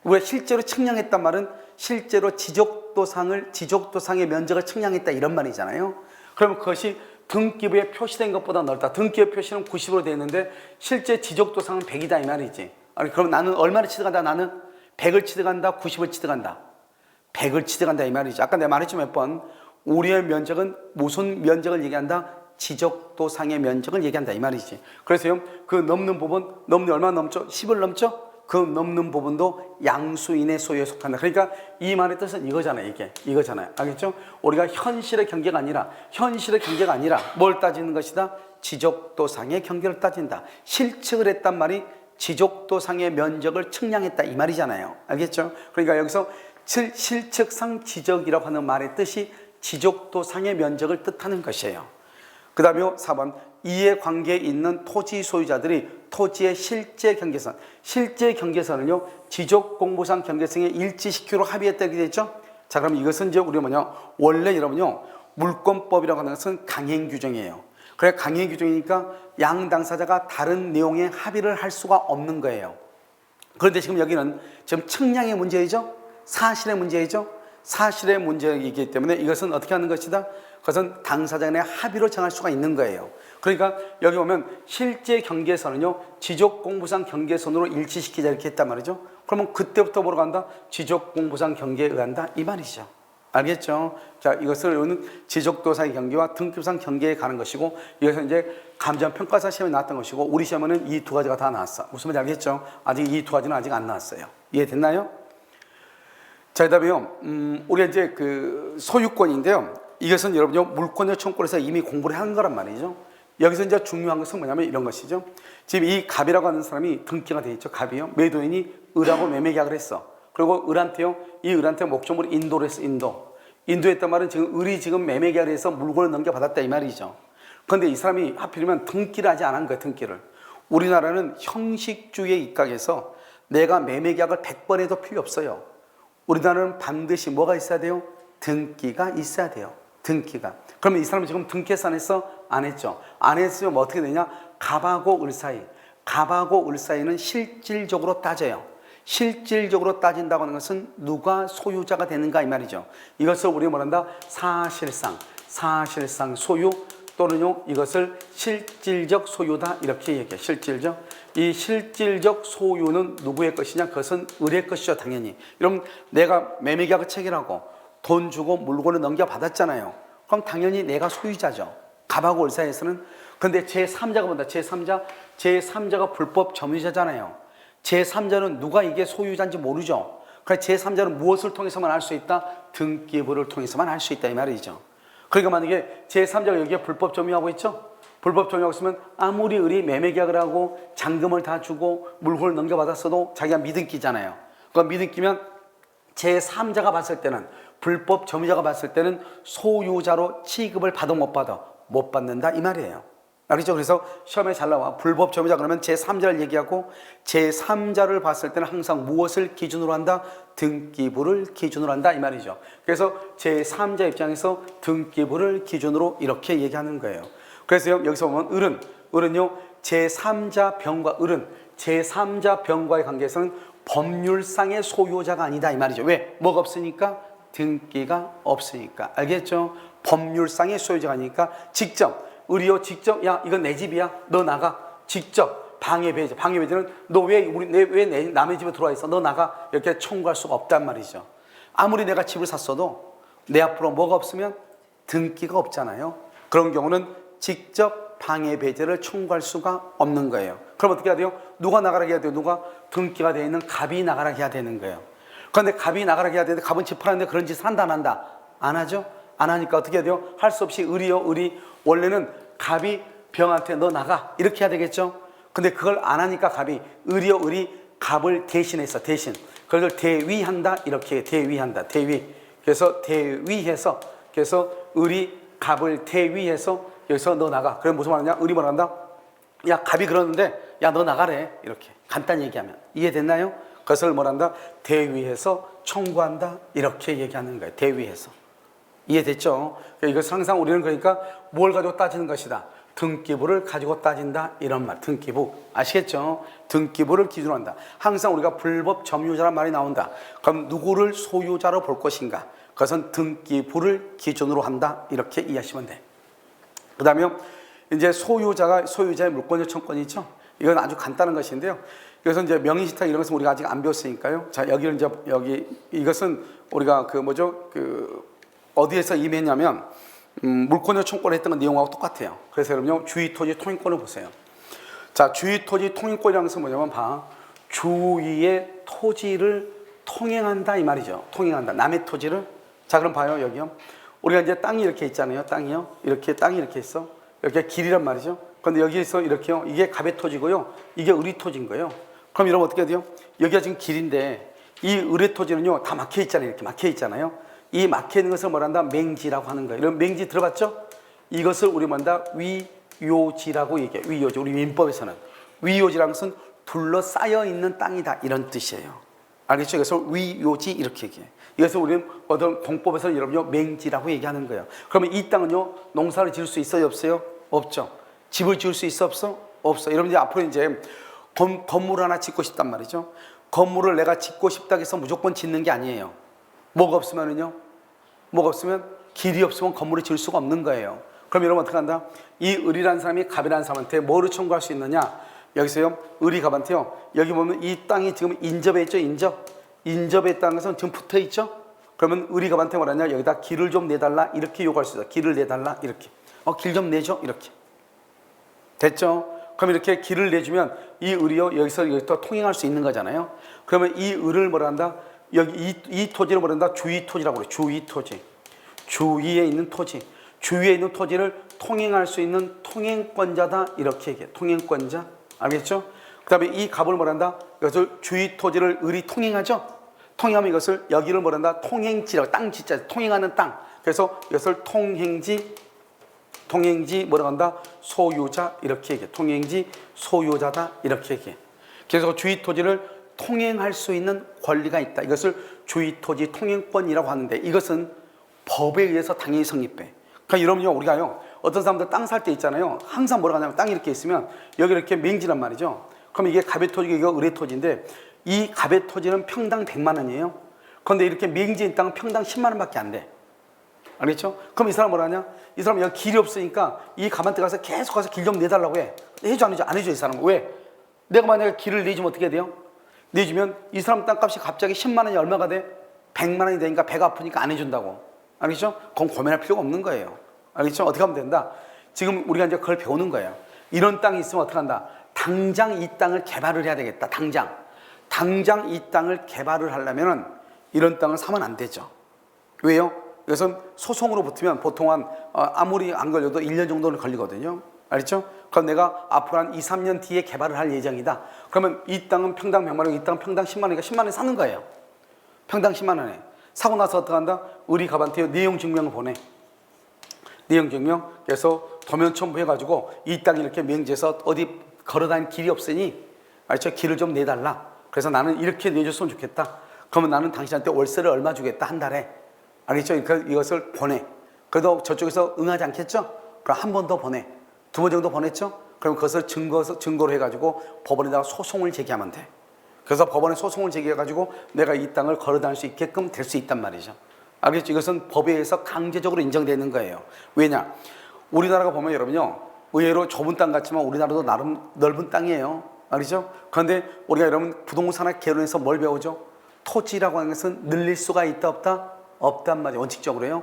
A: 우리가 실제로 측량했단 말은 실제로 지적도상의 면적을 측량했다 이런 말이잖아요. 그러면 그것이 등기부에 표시된 것보다 넓다. 등기부에 표시는 90으로 되어 있는데 실제 지적도상은 100이다 이 말이지. 아니, 그럼 나는 얼마를 취득한다? 나는 100을 취득한다? 90을 취득한다? 100을 취득한다 이 말이죠. 아까 내가 말했죠 몇 번. 우리의 면적은 무슨 면적을 얘기한다? 지적도상의 면적을 얘기한다 이 말이지. 그래서요 그 넘는 부분, 얼마 넘죠? 10을 넘죠? 그 넘는 부분도 양수인의 소유에 속한다. 그러니까 이 말의 뜻은 이거잖아요. 이거잖아요. 알겠죠? 우리가 현실의 경계가 아니라 뭘 따지는 것이다? 지적도상의 경계를 따진다. 실측을 했단 말이 지적도상의 면적을 측량했다 이 말이잖아요. 알겠죠? 그러니까 여기서 실측상 지적이라고 하는 말의 뜻이 지적도상의 면적을 뜻하는 것이에요. 그 다음에 4번 이해관계에 있는 토지 소유자들이 토지의 실제 경계선을요 지적공부상 경계선에 일치시키기로 합의했다고 되죠. 자, 그럼 이것은 이제 우리 원래 여러분요 물권법이라고 하는 것은 강행 규정이에요. 그래 강행 규정이니까 양 당사자가 다른 내용에 합의를 할 수가 없는 거예요. 그런데 지금 여기는 지금 측량의 문제이죠. 사실의 문제이죠. 사실의 문제이기 때문에 이것은 어떻게 하는 것이다? 그것은 당사자 간의 합의로 정할 수가 있는 거예요. 그러니까 여기 보면 실제 경계선은요 지적공부상 경계선으로 일치시키자 이렇게 했단 말이죠. 그러면 그때부터 뭐로 간다? 지적공부상 경계에 의한다 이 말이죠. 알겠죠? 자, 이것을 지적도상의 경계와 등기부상 경계에 가는 것이고 이것은 이제 감정평가사 시험에 나왔던 것이고 우리 시험에는 이 두 가지가 다 나왔어. 무슨 말인지 알겠죠? 아직 이 두 가지는 아직 안 나왔어요. 이해됐나요? 자, 그다음에요. 우리가 이제 그 소유권인데요. 이것은 여러분요 물권자 청구에서 이미 공부를 한 거란 말이죠. 여기서 이제 중요한 것은 뭐냐면 이런 것이죠. 지금 이 갑이라고 하는 사람이 등기가 돼 있죠. 갑이요. 매도인이 을하고 매매 계약을 했어. 그리고 을한테요. 이 을한테 목적으로 인도를 했어. 인도했단 말은 지금 을이 지금 매매 계약을 해서 물건을 넘겨받았다 이 말이죠. 그런데 이 사람이 하필이면 등기를 하지 않은 거예요. 등기를. 우리나라는 형식주의에 입각해서 내가 매매 계약을 100번 해도 필요 없어요. 우리나라는 반드시 뭐가 있어야 돼요? 등기가 있어야 돼요. 등기가. 그러면 이 사람은 지금 등기해서 안 했어? 안 했죠. 안 했으면 뭐 어떻게 되냐? 갑하고 을 사이는 실질적으로 따져요. 실질적으로 따진다고 하는 것은 누가 소유자가 되는가 이 말이죠. 이것을 우리가 뭐란다? 사실상 소유 또는요 이것을 실질적 소유다 이렇게 얘기해요. 이 실질적 소유는 누구의 것이냐? 그것은 을의 것이죠. 당연히. 여러분 내가 매매계약을 체결하고 돈 주고 물건을 넘겨받았잖아요. 그럼 당연히 내가 소유자죠. 갑하고 을 사이에서는. 그런데 제3자가 뭔다? 제3자가 불법 점유자잖아요. 제3자는 누가 이게 소유자인지 모르죠. 그래서 제3자는 무엇을 통해서만 알 수 있다? 등기부를 통해서만 알 수 있다 이 말이죠. 그러니까 만약에 제3자가 여기에 불법 점유하고 있죠? 불법 점유하고 있으면 아무리 을이 매매 계약을 하고 잔금을 다 주고 물건을 넘겨받았어도 자기가 믿음 끼잖아요. 그러니까 믿음 끼면 제3자가 봤을 때는, 불법 점유자가 봤을 때는 소유자로 취급을 받아 못 받아? 못 받는다 이 말이에요. 알겠죠? 그래서 시험에 잘 나와. 불법 점유자 그러면 제3자를 얘기하고, 제3자를 봤을 때는 항상 무엇을 기준으로 한다? 등기부를 기준으로 한다 이 말이죠. 그래서 제3자 입장에서 등기부를 기준으로 이렇게 얘기하는 거예요. 그래서 여기서 보면 을은요 제3자 병과 제3자 병과의 관계에서는 법률상의 소유자가 아니다 이 말이죠. 왜? 뭐가 없으니까? 등기가 없으니까. 알겠죠? 법률상의 소유자가 아니니까 을이요 직접 야 이건 내 집이야 너 나가, 직접 방해배제는 너 왜 남의 집에 들어와 있어 너 나가, 이렇게 청구할 수가 없단 말이죠. 아무리 내가 집을 샀어도 내 앞으로 뭐가 없으면 등기가 없잖아요. 그런 경우는 직접 방해배제를 청구할 수가 없는 거예요. 그럼 어떻게 해야 돼요? 누가 나가라 해야 돼요? 누가? 등기가 되어 있는 갑이 나가라 해야 되는 거예요. 그런데 갑이 나가라 해야 되는데 갑은 집 팔았는데 그런 짓을 한다 안 한다? 안 하죠? 안 하니까 어떻게 해야 돼요? 할 수 없이 을이 원래는 갑이 병한테 너 나가 이렇게 해야 되겠죠? 근데 그걸 안 하니까 을이 갑을 대신해서 그걸 대위한다 이렇게 대위한다. 그래서 그래서 을이 갑을 대위해서 여기서 너 나가. 그럼 무슨 말이냐? 을이 뭐라 한다? 야 갑이 그러는데 야 너 나가래 이렇게 간단히 얘기하면 이해됐나요? 그것을 뭐라 한다? 대위해서 청구한다 이렇게 얘기하는 거예요. 대위해서. 이해됐죠? 이것을 항상 우리는 그러니까 뭘 가지고 따지는 것이다? 등기부를 가지고 따진다 이런 말. 등기부 아시겠죠? 등기부를 기준으로 한다. 항상 우리가 불법 점유자란 말이 나온다. 그럼 누구를 소유자로 볼 것인가? 그것은 등기부를 기준으로 한다 이렇게 이해하시면 돼. 그 다음에 이제 소유자의 물권자 청권이 있죠? 이건 아주 간단한 것인데요. 그래서 이제 명의신탁 이런 것은 우리가 아직 안 배웠으니까요. 자, 여기는 이제 이것은 우리가 어디에서 임했냐면, 물권자 청권을 했던 내용하고 똑같아요. 그래서 여러분요, 주의토지 통행권을 보세요. 자, 주의토지 통행권이라는 것은 뭐냐면, 주위의 토지를 통행한다 이 말이죠. 통행한다. 남의 토지를. 자, 그럼 봐요, 여기요. 우리가 이제 땅이 이렇게 있잖아요. 땅이 이렇게 있어. 이렇게 길이란 말이죠. 그런데 여기에서 이렇게요. 이게 갑의 토지고요. 이게 을의 토지인 거예요. 그럼 여러분 어떻게 해야 돼요? 여기가 지금 길인데 이 을의 토지는요. 다 막혀 있잖아요. 이렇게 막혀 있잖아요. 이 막혀 있는 것을 뭐란다? 맹지라고 하는 거예요. 이런 맹지 들어봤죠? 이것을 우리 뭐란다? 위요지라고 얘기해요. 위요지. 우리 민법에서는 위요지라는 것은 둘러싸여 있는 땅이다 이런 뜻이에요. 알겠죠? 그래서 위요지 이렇게 얘기해요. 이것을 우리는 어떤 공법에서는 여러분요 맹지라고 얘기하는 거예요. 그러면 이 땅은요 농사를 지을 수 있어요 없어요? 없죠. 집을 지을 수 있어 없어? 없어. 여러분들 앞으로 이제 건물 하나 짓고 싶단 말이죠. 건물을 내가 짓고 싶다고 해서 무조건 짓는 게 아니에요. 뭐가 없으면은요? 뭐가 없으면 길이 없으면 건물을 지을 수가 없는 거예요. 그럼 여러분 어떻게 한다? 이 을이라는 사람이 갑이라는 사람한테 뭐를 청구할 수 있느냐? 여기서요 을이 갑한테요. 여기 보면 이 땅이 지금 인접해 있죠. 인접에 있다는 것은 지금 붙어 있죠. 그러면 을이 갑한테 뭐라냐? 여기다 길을 좀 내달라 이렇게 요구할 수 있어. 길을 내달라 이렇게. 길 좀 내줘 이렇게. 됐죠? 그럼 이렇게 길을 내주면 이 을이요 여기서 통행할 수 있는 거잖아요. 그러면 이 을을 뭐라 한다? 여기 이 토지를 뭐라 한다? 주위 토지라고 그래. 주위 토지. 주위에 있는 토지. 주위에 있는 토지를 통행할 수 있는 통행권자다 이렇게 얘기해. 통행권자. 알겠죠? 그 다음에 이 갑을 뭐라 한다? 이것을 주위 토지를 을이 통행하죠? 통행하면 이것을 여기를 뭐라 한다? 통행지라고. 땅 지자. 통행하는 땅. 그래서 이것을 통행지 뭐라고 한다? 소유자 이렇게 얘기해. 통행지 소유자다 이렇게 얘기해. 그래서 주위 토지를 통행할 수 있는 권리가 있다. 이것을 주위 토지 통행권이라고 하는데 이것은 법에 의해서 당연히 성립해. 그러니까 여러분요 우리가요 어떤 사람들 땅 살 때 있잖아요. 항상 뭐라고 하냐면 땅이 이렇게 있으면 여기 이렇게 맹지란 말이죠. 그럼 이게 갑의 토지고 이거 을의 토지인데 이 갑의 토지는 평당 100만 원이에요. 그런데 이렇게 맹지인 땅은 평당 10만 원밖에 안 돼. 알겠죠? 그럼 이 사람 뭐라 하냐? 이 사람 여기 길이 없으니까 이 갑한테 가서 계속 가서 길 좀 내달라고 해. 해줘 안 해줘? 안 해줘 이 사람은. 왜? 내가 만약에 길을 내주면 어떻게 돼요? 내주면 이 사람 땅값이 갑자기 10만 원이 얼마가 돼? 100만 원이 되니까 배가 아프니까 안 해준다고. 알겠죠? 그건 고민할 필요가 없는 거예요. 알겠죠? 어떻게 하면 된다? 지금 우리가 이제 그걸 배우는 거예요. 이런 땅이 있으면 어떻게 한다? 당장 이 땅을 개발을 해야 되겠다. 당장 이 땅을 개발을 하려면은 이런 땅을 사면 안 되죠. 왜요? 이것은 소송으로 붙으면 보통 아무리 안 걸려도 1년 정도는 걸리거든요. 알겠죠? 그럼 내가 앞으로 한 2, 3년 뒤에 개발을 할 예정이다. 그러면 이 땅은 평당 100만 원, 이 땅은 평당 10만 원이니까 10만 원에 사는 거예요. 평당 10만 원에. 사고 나서 어떻게 한다? 우리 갑한테 내용 증명을 보내. 내용 증명. 그래서 도면 첨부해가지고 이 땅 이렇게 명지에서 어디 걸어다닐 길이 없으니 알죠? 길을 좀 내달라. 그래서 나는 이렇게 내줬으면 좋겠다. 그러면 나는 당신한테 월세를 얼마 주겠다 한 달에. 알겠죠? 그러니까 이것을 보내. 그래도 저쪽에서 응하지 않겠죠? 그럼 한 번 더 보내. 2번 정도 보냈죠? 그럼 그것을 증거로 해가지고 법원에다가 소송을 제기하면 돼. 그래서 법원에 소송을 제기해가지고 내가 이 땅을 걸어다닐 수 있게끔 될 수 있단 말이죠. 알겠죠? 이것은 법에 의해서 강제적으로 인정되는 거예요. 왜냐? 우리나라가 보면 여러분요, 의외로 좁은 땅 같지만 우리나라도 나름 넓은 땅이에요. 알겠죠? 그런데 우리가 여러분 부동산학 개론에서 뭘 배우죠? 토지라고 하는 것은 늘릴 수가 있다 없다? 없단 말이에요. 원칙적으로요.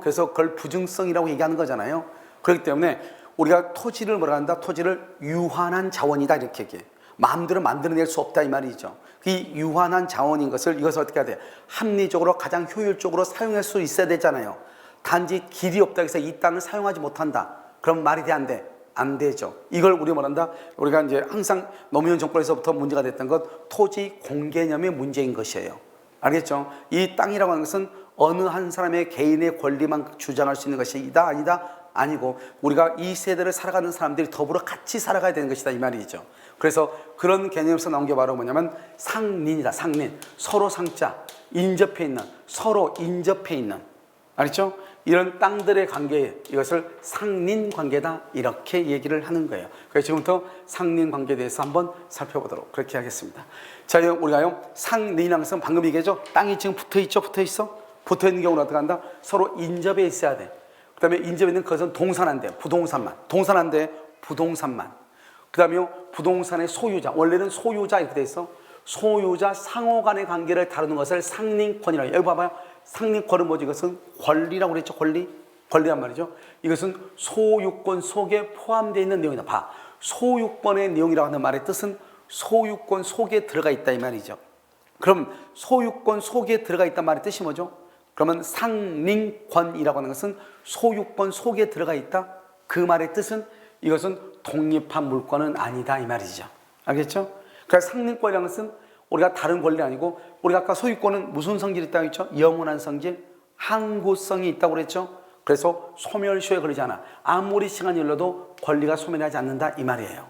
A: 그래서 그걸 부증성이라고 얘기하는 거잖아요. 그렇기 때문에 우리가 토지를 뭐라 한다? 토지를 유한한 자원이다 이렇게 얘기해. 마음대로 만들어낼 수 없다 이 말이죠. 이 유한한 자원인 것을 이것을 어떻게 해야 돼? 합리적으로 가장 효율적으로 사용할 수 있어야 되잖아요. 단지 길이 없다 해서 이 땅을 사용하지 못한다. 그럼 말이 돼 안 돼? 안 되죠. 이걸 우리 뭐란다? 우리가 이제 항상 노무현 정권에서부터 문제가 됐던 것 토지 공개념의 문제인 것이에요. 알겠죠? 이 땅이라고 하는 것은 어느 한 사람의 개인의 권리만 주장할 수 있는 것이다 아니다? 아니고 우리가 이 세대를 살아가는 사람들이 더불어 같이 살아가야 되는 것이다 이 말이죠. 그래서 그런 개념에서 나온 게 바로 뭐냐면 상린이다. 상린. 서로 상자. 인접해 있는. 서로 인접해 있는. 알겠죠? 이런 땅들의 관계, 이것을 상린 관계다 이렇게 얘기를 하는 거예요. 그래서 지금부터 상린 관계에 대해서 한번 살펴보도록 그렇게 하겠습니다. 자, 우리가요 상린이라는 것은 방금 얘기했죠. 땅이 지금 붙어있죠? 붙어있어? 붙어있는 경우는 어떻게 한다? 서로 인접해 있어야 돼. 그 다음에 인접해 있는 것은 동산한데 부동산만. 동산한데 부동산만. 그 다음에 부동산의 소유자. 원래는 소유자 이렇게 돼 있어. 소유자 상호 간의 관계를 다루는 것을 상린권이라고 해요. 여기 봐봐요. 상린권은 뭐지? 이것은 권리라고 그랬죠. 권리란 말이죠. 이것은 소유권 속에 포함되어 있는 내용이다. 봐. 소유권의 내용이라고 하는 말의 뜻은 소유권 속에 들어가 있다 이 말이죠. 그럼 소유권 속에 들어가 있단 말의 뜻이 뭐죠? 그러면 상린권이라고 하는 것은 소유권 속에 들어가 있다. 그 말의 뜻은 이것은 독립한 물권은 아니다 이 말이죠. 알겠죠? 그러니까 상린권이라는 것은 우리가 다른 권리 아니고 우리가 아까 소유권은 무슨 성질이 있다고 했죠? 영원한 성질, 항구성이 있다고 그랬죠? 그래서 소멸시효에 걸리지 않아. 아무리 시간이 흘러도 권리가 소멸하지 않는다 이 말이에요.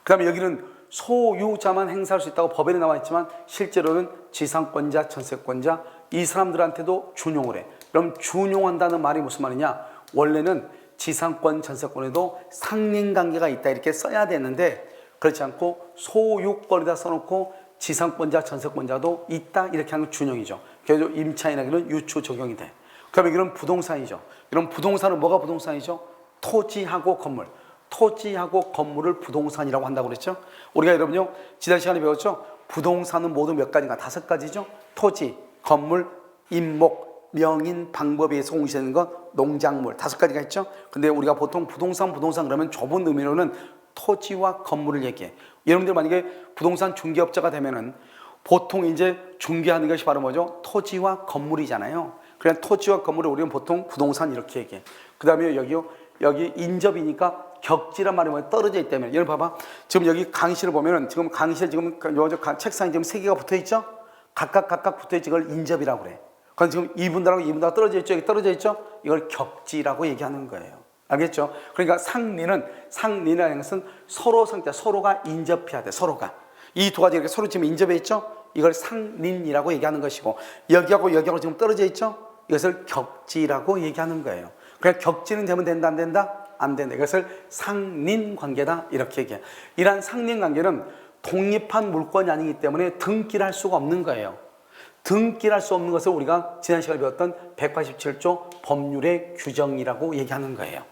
A: 그 다음에 여기는 소유자만 행사할 수 있다고 법에 나와 있지만 실제로는 지상권자, 전세권자 이 사람들한테도 준용을 해. 그럼 준용한다는 말이 무슨 말이냐? 원래는 지상권, 전세권에도 상린관계가 있다 이렇게 써야 되는데 그렇지 않고 소유권에다 써놓고 지상권자, 전세권자도 있다 이렇게 하는 준용이죠. 그래서 임차인에게는 유추 적용이 돼. 그럼 여기는 부동산이죠. 이런 부동산은 뭐가 부동산이죠? 토지하고 건물. 토지하고 건물을 부동산이라고 한다고 그랬죠. 우리가 여러분요 지난 시간에 배웠죠. 부동산은 모두 몇 가지인가? 5가지죠. 토지, 건물, 임목, 명인, 방법에 의해서 공시되는 것, 농작물 5가지가 있죠. 근데 우리가 보통 부동산 그러면 좁은 의미로는 토지와 건물을 얘기해. 여러분들 만약에 부동산 중개업자가 되면은 보통 이제 중개하는 것이 바로 뭐죠? 토지와 건물이잖아요. 그냥 토지와 건물을 우리는 보통 부동산 이렇게 얘기해. 그 다음에 여기 인접이니까 격지란 말이 뭐예요? 떨어져 있다면. 여러분 봐봐. 지금 여기 강의실을 보면은 지금 강의실 지금 책상에 지금 3개가 붙어 있죠? 각각 붙어 있지. 이걸 인접이라고 그래. 그건 지금 이분들하고 떨어져 있죠? 여기 떨어져 있죠? 이걸 격지라고 얘기하는 거예요. 알겠죠? 그러니까 상린이라는 것은 서로 상자, 서로가 인접해야 돼. 서로가. 이 2가지 이렇게 서로 지금 인접해 있죠? 이걸 상린이라고 얘기하는 것이고 여기하고 지금 떨어져 있죠? 이것을 격지라고 얘기하는 거예요. 그러니까 격지는 되면 된다 안 된다? 안 된다. 이것을 상린관계다 이렇게 얘기해요. 이러한 상린관계는 독립한 물권이 아니기 때문에 등기를 할 수가 없는 거예요. 등기를 할 수 없는 것을 우리가 지난 시간에 배웠던 187조 법률의 규정이라고 얘기하는 거예요.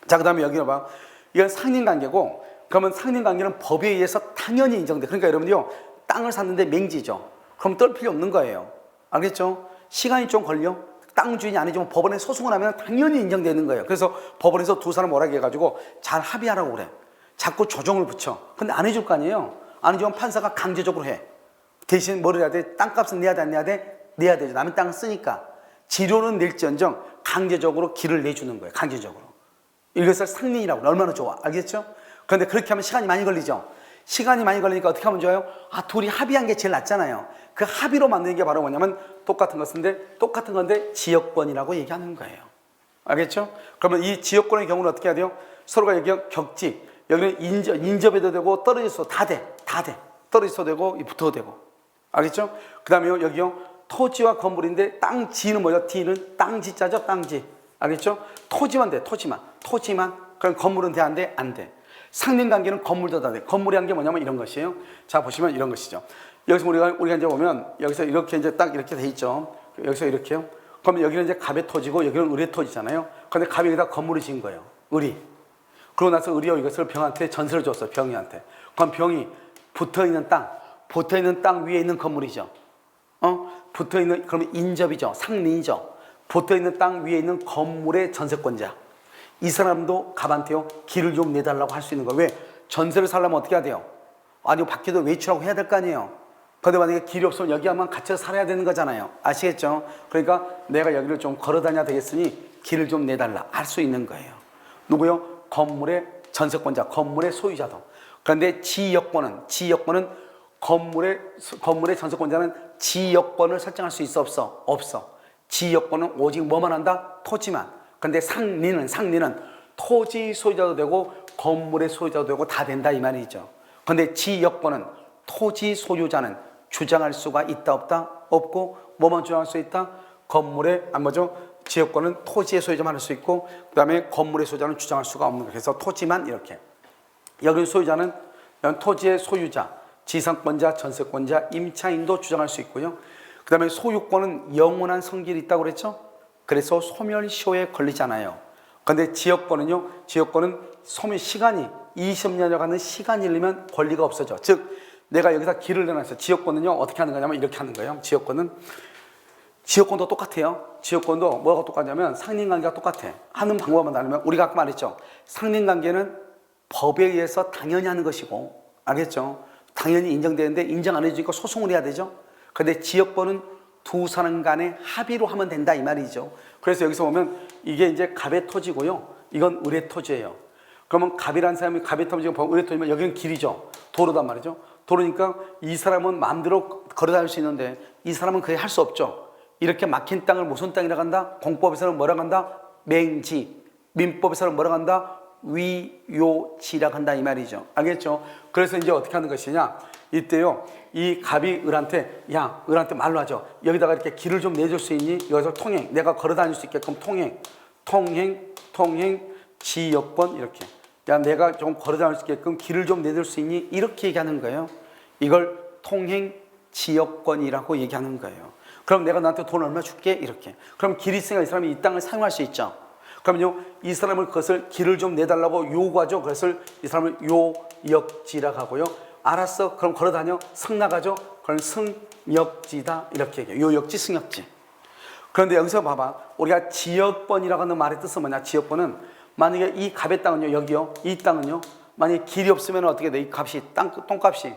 A: 자, 그 다음에 여기 봐. 이건 상린관계고 그러면 상린관계는 법에 의해서 당연히 인정돼. 그러니까 여러분들요 땅을 샀는데 맹지죠. 그럼 떨 필요 없는 거예요. 알겠죠? 시간이 좀 걸려. 땅 주인이 아니지만 법원에 소송을 하면 당연히 인정되는 거예요. 그래서 법원에서 두 사람 뭐라고 해가지고 잘 합의하라고 그래. 자꾸 조정을 붙여. 근데 안 해줄 거 아니에요. 안 해주면 판사가 강제적으로 해. 대신 뭐를 해야 돼? 땅값은 내야 돼 안 내야 돼? 내야 되죠. 남의 땅을 쓰니까. 지료는 낼지언정 강제적으로 길을 내주는 거예요. 강제적으로. 이것을 상린이라고. 얼마나 좋아. 알겠죠? 그런데 그렇게 하면 시간이 많이 걸리죠. 시간이 많이 걸리니까 어떻게 하면 좋아요? 둘이 합의한 게 제일 낫잖아요. 그 합의로 만드는 게 바로 뭐냐면 똑같은 건데 지역권이라고 얘기하는 거예요. 알겠죠? 그러면 이 지역권의 경우는 어떻게 해야 돼요? 서로가 여기 격지, 여기는 인접해도 되고 떨어져서 다 돼. 떨어져도 되고 붙어도 되고. 알겠죠? 그 다음에 여기요. 토지와 건물인데 땅지는 뭐죠? D는 땅지자죠? 땅지. 알겠죠? 토지만 돼. 토지만. 그럼 건물은 돼? 안 돼? 안 돼. 상린관계는 건물도 다 돼. 건물이 한 게 뭐냐면 이런 것이에요. 자, 보시면 이런 것이죠. 여기서 우리가 이제 보면 여기서 이렇게 이제 딱 이렇게 돼 있죠. 여기서 이렇게요. 그러면 여기는 이제 갑의 토지고 여기는 을의 토지잖아요. 그런데 갑이 여기다 건물을 지은 거예요. 을이. 그러고 나서 을이요 이것을 병한테 전세를 줬어요. 병이한테. 그럼 병이 붙어 있는 땅 위에 있는 건물이죠. 붙어 있는 그러면 인접이죠. 상린이죠. 붙어 있는 땅 위에 있는 건물의 전세권자. 이 사람도 갑한테요 길을 좀 내달라고 할 수 있는 거예요. 왜? 전세를 살려면 어떻게 해야 돼요? 아니 밖에도 외출하고 해야 될 거 아니에요. 그런데 만약에 길이 없으면 여기 한번 갇혀 살아야 되는 거잖아요. 아시겠죠? 그러니까 내가 여기를 좀 걸어 다녀야 되겠으니 길을 좀 내달라 할 수 있는 거예요. 누구요? 건물의 전세권자, 건물의 소유자도. 그런데 지역권은 건물의 전세권자는 지역권을 설정할 수 있어 없어? 없어. 지역권은 오직 뭐만 한다? 토지만. 그런데 상린은 토지 소유자도 되고 건물의 소유자도 되고 다 된다 이 말이죠. 그런데 지역권은 토지 소유자는 주장할 수가 있다 없다? 없고 뭐만 주장할 수 있다? 건물의 지역권은 토지의 소유자만 할 수 있고 그 다음에 건물의 소유자는 주장할 수가 없는 거예요. 그래서 토지만 이렇게. 여기 소유자는 토지의 소유자, 지상권자, 전세권자, 임차인도 주장할 수 있고요. 그 다음에 소유권은 영원한 성질이 있다고 그랬죠? 그래서 소멸시효에 걸리잖아요. 그런데 지역권은 소멸 시간이 20년여 가는 시간이 일리면 권리가 없어져. 즉 내가 여기다 길을 내놨어요. 지역권은요 어떻게 하는 거냐면 이렇게 하는 거예요. 지역권도 똑같아요. 지역권도 뭐가 똑같냐면 상린관계가 똑같아. 하는 방법만 다르면 우리가 아까 말했죠. 상린관계는 법에 의해서 당연히 하는 것이고 알겠죠? 당연히 인정되는데 인정 안 해주니까 소송을 해야 되죠. 그런데 지역권은 두 사람 간의 합의로 하면 된다 이 말이죠. 그래서 여기서 보면 이게 이제 갑의 토지고요. 이건 을의 토지예요. 그러면 갑이라는 사람이 갑의 토지고 을의 토지면 여기는 길이죠. 도로단 말이죠. 도로니까 이 사람은 마음대로 걸어다닐 수 있는데 이 사람은 그게 할 수 없죠. 이렇게 막힌 땅을 무슨 땅이라고 한다? 공법에서는 뭐라고 한다? 맹지. 민법에서는 뭐라고 한다? 위요지라고 한다 이 말이죠. 알겠죠? 그래서 이제 어떻게 하는 것이냐? 이때요 이 갑이 을한테 말로 하죠. 여기다가 이렇게 길을 좀 내줄 수 있니? 여기서 통행, 내가 걸어 다닐 수 있게끔 통행 지역권 이렇게. 야 내가 좀 걸어 다닐 수 있게끔 길을 좀 내줄 수 있니? 이렇게 얘기하는 거예요. 이걸 통행 지역권이라고 얘기하는 거예요. 그럼 내가 너한테 돈 얼마 줄게? 이렇게. 그럼 길이 있으니까 이 사람이 이 땅을 사용할 수 있죠. 그러면요 이 사람을 그것을 길을 좀 내달라고 요구하죠. 그것을 이 사람을 요역지라고 하고요. 알았어. 그럼 걸어다녀. 성 나가죠. 그럼 승역지다. 이렇게 얘기해요. 요역지, 승역지. 그런데 여기서 봐봐. 우리가 지역권이라고 하는 말의 뜻은 뭐냐. 지역권은 만약에 이 갑의 땅은요. 여기요. 이 땅은요. 만약에 길이 없으면 어떻게 돼? 이 값이 땅값이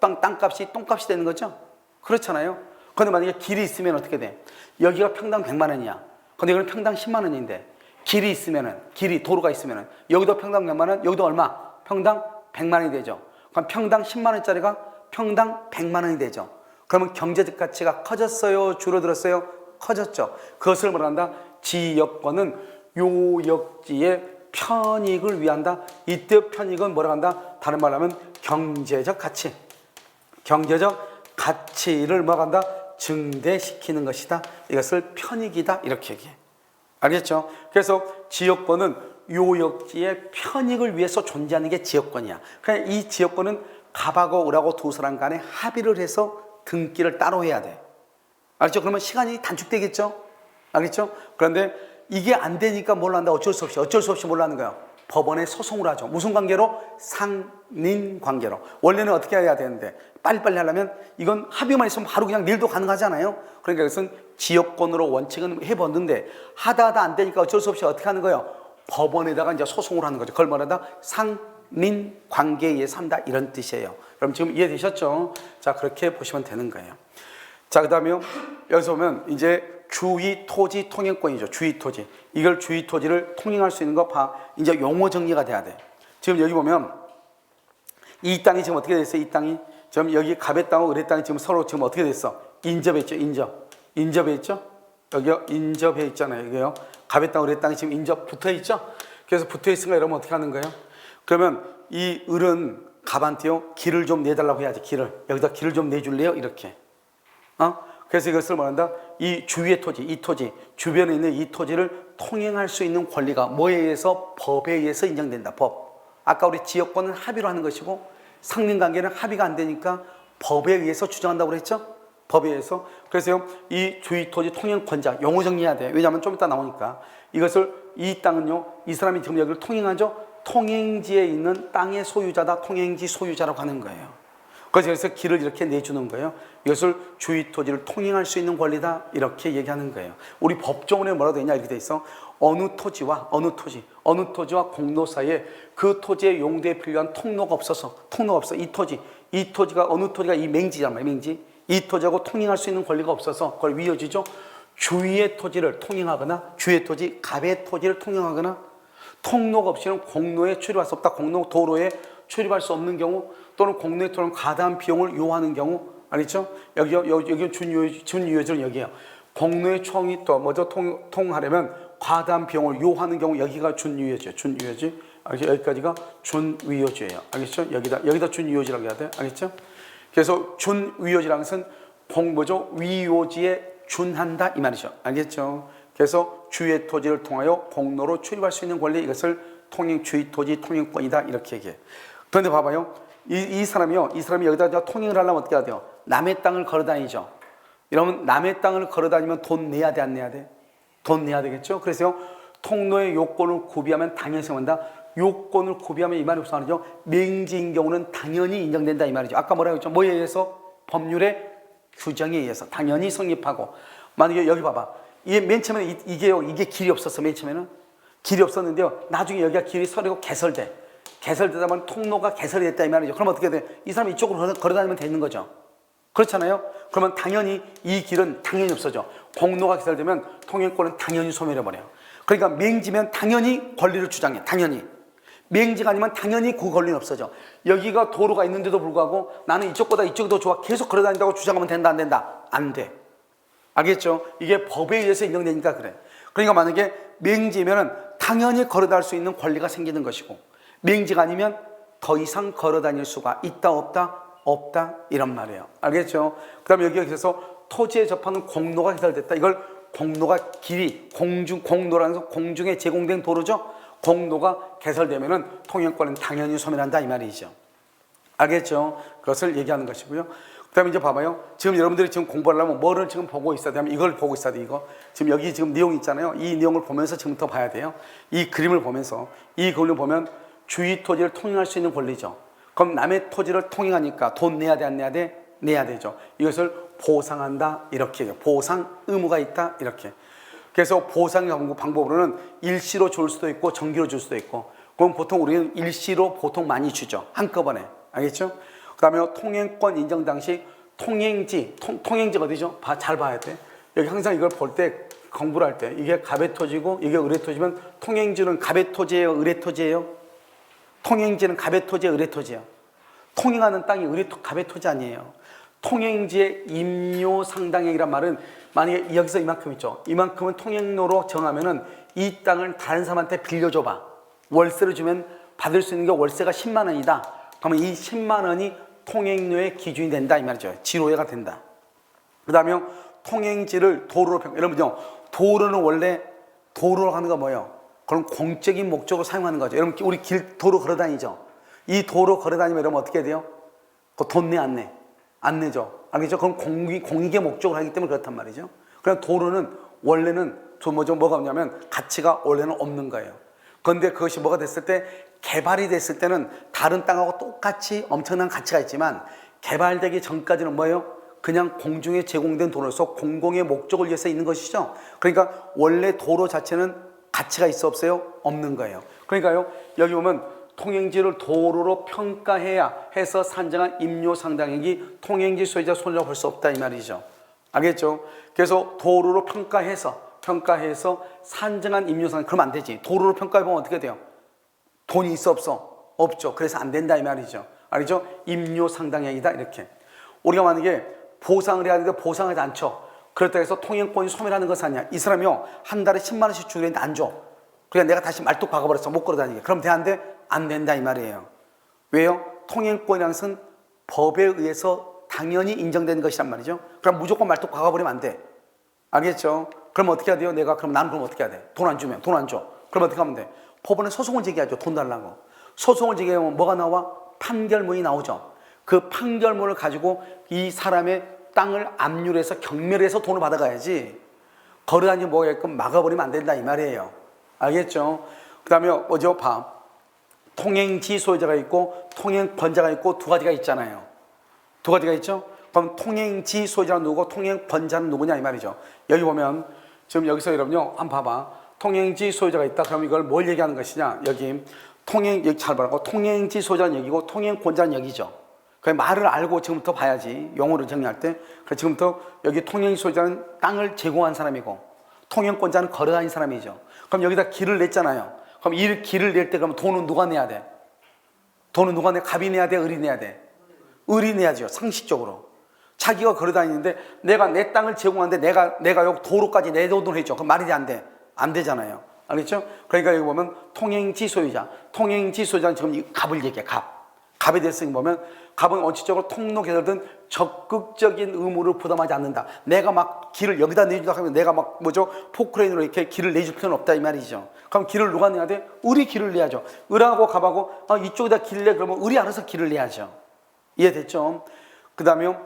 A: 땅값이 똥값이 되는 거죠. 그렇잖아요. 그런데 만약에 길이 있으면 어떻게 돼? 여기가 평당 100만 원이야. 근데 이거는 평당 10만 원인데 길이 있으면은 도로가 있으면은 여기도 평당 100만 원, 여기도 얼마? 평당 100만 원이 되죠. 그럼 평당 10만 원짜리가 평당 100만 원이 되죠. 그러면 경제적 가치가 커졌어요? 줄어들었어요? 커졌죠. 그것을 뭐라 한다? 지역권은 요역지의 편익을 위한다. 이때 편익은 뭐라 한다? 다른 말로 하면 경제적 가치를 뭐라 한다? 증대시키는 것이다. 이것을 편익이다. 이렇게 얘기해. 알겠죠? 그래서 지역권은 요역지의 편익을 위해서 존재하는 게 지역권이야. 그러니까 이 지역권은 갑하고 을하고 두 사람 간에 합의를 해서 등기를 따로 해야 돼. 알겠죠? 그러면 시간이 단축되겠죠? 알겠죠? 그런데 이게 안 되니까 뭘 한다? 어쩔 수 없이 뭘 하는 거야? 법원에 소송을 하죠. 무슨 관계로? 상린 관계로. 원래는 어떻게 해야 되는데 빨리빨리 하려면 이건 합의만 있으면 바로 그냥 내일도 가능하잖아요. 그러니까 이것은 지역권으로 원칙은 해봤는데 하다 안 되니까 어쩔 수 없이 어떻게 하는 거예요? 법원에다가 이제 소송을 하는 거죠. 그걸 말한다? 상린 관계에 의해서 한다. 이런 뜻이에요. 그럼 지금 이해되셨죠? 자, 그렇게 보시면 되는 거예요. 자, 그 다음에요. 여기서 보면 이제 주의 토지 통행권이죠. 주의 토지. 이걸 주의 토지를 통행할 수 있는 거 이제 용어 정리가 돼야 돼. 지금 여기 보면 이 땅이 지금 어떻게 됐어요? 이 땅이 지금 여기 갑의 땅하고 을의 땅이 지금 서로 지금 어떻게 됐어? 인접했죠. 인접했죠. 여기요 인접해 있잖아요. 여기요 갑의 땅, 을의 땅이 지금 인접 붙어 있죠. 그래서 붙어 있으니까 여러분 어떻게 하는 거예요? 그러면 이 을은 갑한테요 길을 좀 내달라고 해야지. 여기다 길을 좀 내줄래요? 이렇게. 그래서 이것을 말한다. 이 주위의 토지, 이 토지, 주변에 있는 이 토지를 통행할 수 있는 권리가 뭐에 의해서? 법에 의해서 인정된다. 법. 아까 우리 지역권은 합의로 하는 것이고 상린관계는 합의가 안 되니까 법에 의해서 주장한다고 그랬죠? 법에 의해서. 그래서 이 주위 토지 통행권자 용어 정리해야 돼. 왜냐하면 좀 이따 나오니까. 이것을 이 땅은요, 이 사람이 지금 여기를 통행하죠. 통행지에 있는 땅의 소유자다. 통행지 소유자라고 하는 거예요. 그래서 길을 이렇게 내주는 거예요. 이것을 주위 토지를 통행할 수 있는 권리다. 이렇게 얘기하는 거예요. 우리 법조문에 뭐라고 되어 있냐 이렇게 돼 있어. 어느 토지와 공로 사이에 그 토지의 용도에 필요한 통로가 없어. 이 토지가 어느 토지가 이 맹지란 말이에요. 맹지. 이 토지하고 통행할 수 있는 권리가 없어서 그걸 위여지죠. 주위의 토지를 통행하거나 주위의 토지, 갑의 토지를 통행하거나 통로가 없이는 공로에 출입할 수 없다. 도로에 출입할 수 없는 경우 또는 공로에 또는 과다한 비용을 요하는 경우 알겠죠? 여기 준유효지는 여기에요. 공로의 총이 또 먼저 통하려면 과다한 비용을 요하는 경우 여기가 준유효지예요. 준유효지. 알겠죠? 여기까지가 준위효지예요. 알겠죠? 여기다 준유효지라고 해야 돼. 알겠죠? 그래서 준위효지라는 것은 위효지에 준한다 이 말이죠. 알겠죠? 그래서 주의 토지를 통하여 공로로 출입할 수 있는 권리 이것을 주의 토지 통행권이다 이렇게 얘기해. 그런데 봐봐요. 이 사람이 여기다 통행을 하려면 어떻게 해야 돼요? 남의 땅을 걸어다니죠. 이러면 남의 땅을 걸어다니면 돈 내야 돼, 안 내야 돼? 돈 내야 되겠죠. 그래서 통로의 요건을 구비하면 당연히 성한다. 요건을 구비하면 이 말이 무슨 말이죠? 맹지인 경우는 당연히 인정된다 이 말이죠. 아까 뭐라고 했죠? 뭐에 의해서? 법률의 규정에 의해서 당연히 성립하고. 만약에 여기 봐봐. 이게 맨 처음에 이게 길이 없었어. 맨 처음에는 길이 없었는데요. 나중에 여기가 길이 서리고 개설되다 보면 통로가 개설이 됐다 이 말이죠. 그럼 어떻게 돼? 이 사람이 이쪽으로 걸어다니면 되는 거죠. 그렇잖아요. 그러면 당연히 이 길은 당연히 없어져. 공로가 개설되면 통행권은 당연히 소멸해버려요. 그러니까 맹지면 당연히 권리를 주장해. 당연히. 맹지가 아니면 당연히 그 권리는 없어져. 여기가 도로가 있는데도 불구하고 나는 이쪽보다 이쪽이 더 좋아. 계속 걸어다닌다고 주장하면 된다 안 된다? 안 돼. 알겠죠? 이게 법에 의해서 인정되니까 그래. 그러니까 만약에 맹지면은 당연히 걸어다닐 수 있는 권리가 생기는 것이고 맹지가 아니면 더 이상 걸어다닐 수가 있다 없다 이런 말이에요. 알겠죠? 그 다음에 여기서 토지에 접하는 공로가 개설됐다. 이걸 공로가 길이 공로라는 것은 공중에 제공된 도로죠. 공로가 개설되면은 통행권은 당연히 소멸한다 이 말이죠. 알겠죠? 그것을 얘기하는 것이고요. 그 다음에 이제 봐봐요. 지금 여러분들이 지금 공부를 하려면 뭐를 지금 보고 있어야 되냐면 이걸 보고 있어야 돼. 이거 지금 여기 지금 내용 있잖아요. 이 내용을 보면서 지금부터 봐야 돼요. 이 그림을 보면서 이 그림을 보면 주위 토지를 통행할 수 있는 권리죠. 그럼 남의 토지를 통행하니까 돈 내야 돼 안 내야 돼? 내야 되죠. 이것을 보상한다 이렇게 해요. 보상 의무가 있다 이렇게. 그래서 보상 방법으로는 일시로 줄 수도 있고 정기로 줄 수도 있고. 그럼 보통 우리는 일시로 보통 많이 주죠. 한꺼번에. 알겠죠? 그 다음에 통행권 인정 당시 통행지가 어디죠? 잘 봐야 돼. 여기 항상 이걸 볼 때 공부를 할 때 이게 갑의 토지고 이게 을의 토지면 통행지는 갑의 토지예요? 을의 토지예요? 통행지는 갑의 토지예요? 을의 토지예요? 통행하는 땅이 갑의 토지 아니에요. 통행지의 임요상당액이란 말은 만약에 여기서 이만큼 있죠. 이만큼은 통행로로 정하면은 이 땅을 다른 사람한테 빌려줘봐. 월세를 주면 받을 수 있는 게 월세가 10만 원이다. 그러면 이 10만 원이 통행료의 기준이 된다 이 말이죠. 지로회가 된다. 그 다음에 통행지를 도로로 여러분요. 도로는 원래 도로로 하는 거 뭐예요? 그럼 공적인 목적으로 사용하는 거죠. 여러분 우리 도로 걸어다니죠. 이 도로 걸어다니면 여러분 어떻게 돼요? 그 돈 내 안 내? 안 내죠. 알겠죠? 그럼 공익의 목적으로 하기 때문에 그렇단 말이죠. 그럼 도로는 원래는 뭐가 없냐면 가치가 원래는 없는 거예요. 그런데 그것이 뭐가 됐을 때 개발이 됐을 때는 다른 땅하고 똑같이 엄청난 가치가 있지만 개발되기 전까지는 뭐예요? 그냥 공중에 제공된 도로로서 공공의 목적을 위해서 있는 것이죠. 그러니까 원래 도로 자체는 가치가 있어 없어요? 없는 거예요. 그러니까요 여기 보면 통행지를 도로로 평가해야 해서 산정한 임요상당액이 통행지 소유자 손해라고 볼 수 없다 이 말이죠. 알겠죠? 그래서 도루로 평가해서 산정한 임료상 그러면 안 되지. 도루로 평가해보면 어떻게 돼요? 돈이 있어 없어? 없죠. 그래서 안 된다 이 말이죠. 알죠? 임료상당액이다 이렇게. 우리가 만약에 보상을 해야 되는데 보상하지 않죠. 그렇다고 해서 통행권이 소멸하는 것은 아니야. 이 사람이요 한 달에 10만 원씩 주고 있는데 안 줘. 그러니까 내가 다시 말뚝 박아버렸어. 못 걸어다니게. 그럼 되는데 안 된다 이 말이에요. 왜요? 통행권이라는 것은 법에 의해서 당연히 인정되는 것이란 말이죠. 그럼 무조건 말뚝 박아버리면 안 돼. 알겠죠? 그럼 어떻게 해야 돼요? 그럼 나는 그럼 어떻게 해야 돼? 돈 안 주면 돈 안 줘. 그럼 어떻게 하면 돼? 법원에 소송을 제기하죠. 돈 달라고. 소송을 제기하면 뭐가 나와? 판결문이 나오죠. 그 판결문을 가지고 이 사람의 땅을 압류해서 경멸해서 돈을 받아가야지. 걸어다니면 뭐게끔 막아버리면 안 된다 이 말이에요. 알겠죠? 그 다음에 뭐죠? 통행지 소유자가 있고 통행권자가 있고 두 가지가 있잖아요. 두 가지가 있죠? 그럼 통행지 소유자는 누구고 통행권자는 누구냐 이 말이죠. 여기 보면 지금 여기서 여러분요 한번 봐봐. 통행지 소유자가 있다. 그럼 이걸 뭘 얘기하는 것이냐? 여기 여기 잘 보라고. 통행지 소유자는 여기고 통행권자는 여기죠. 그 말을 알고 지금부터 봐야지. 용어를 정리할 때. 그래서 지금부터 여기 통행지 소유자는 땅을 제공한 사람이고 통행권자는 걸어다니는 사람이죠. 그럼 여기다 길을 냈잖아요. 그럼 이 길을 낼 때 그럼 돈은 누가 내야 돼? 돈은 누가 내? 갑이 내야 돼? 을이 내야 돼? 을이 내야죠. 상식적으로. 자기가 걸어다니는데 내가 내 땅을 제공하는데 내가 여기 도로까지 내 돈을 해줘. 그럼 말이 안 돼. 안 되잖아요. 알겠죠? 그러니까 여기 보면 통행지 소유자. 통행지 소유자는 지금 이 갑을 얘기해. 갑에 대해서 보면 갑은 원칙적으로 통로 개설든 적극적인 의무를 부담하지 않는다. 내가 막 길을 여기다 내주다 하면 내가 막 포크레인으로 이렇게 길을 내줄 필요는 없다 이 말이죠. 그럼 길을 누가 내야 돼? 을이 길을 내야죠. 을하고 갑하고 이쪽에다 길을 내 그러면 을이 알아서 길을 내야죠. 이해됐죠? 그 다음에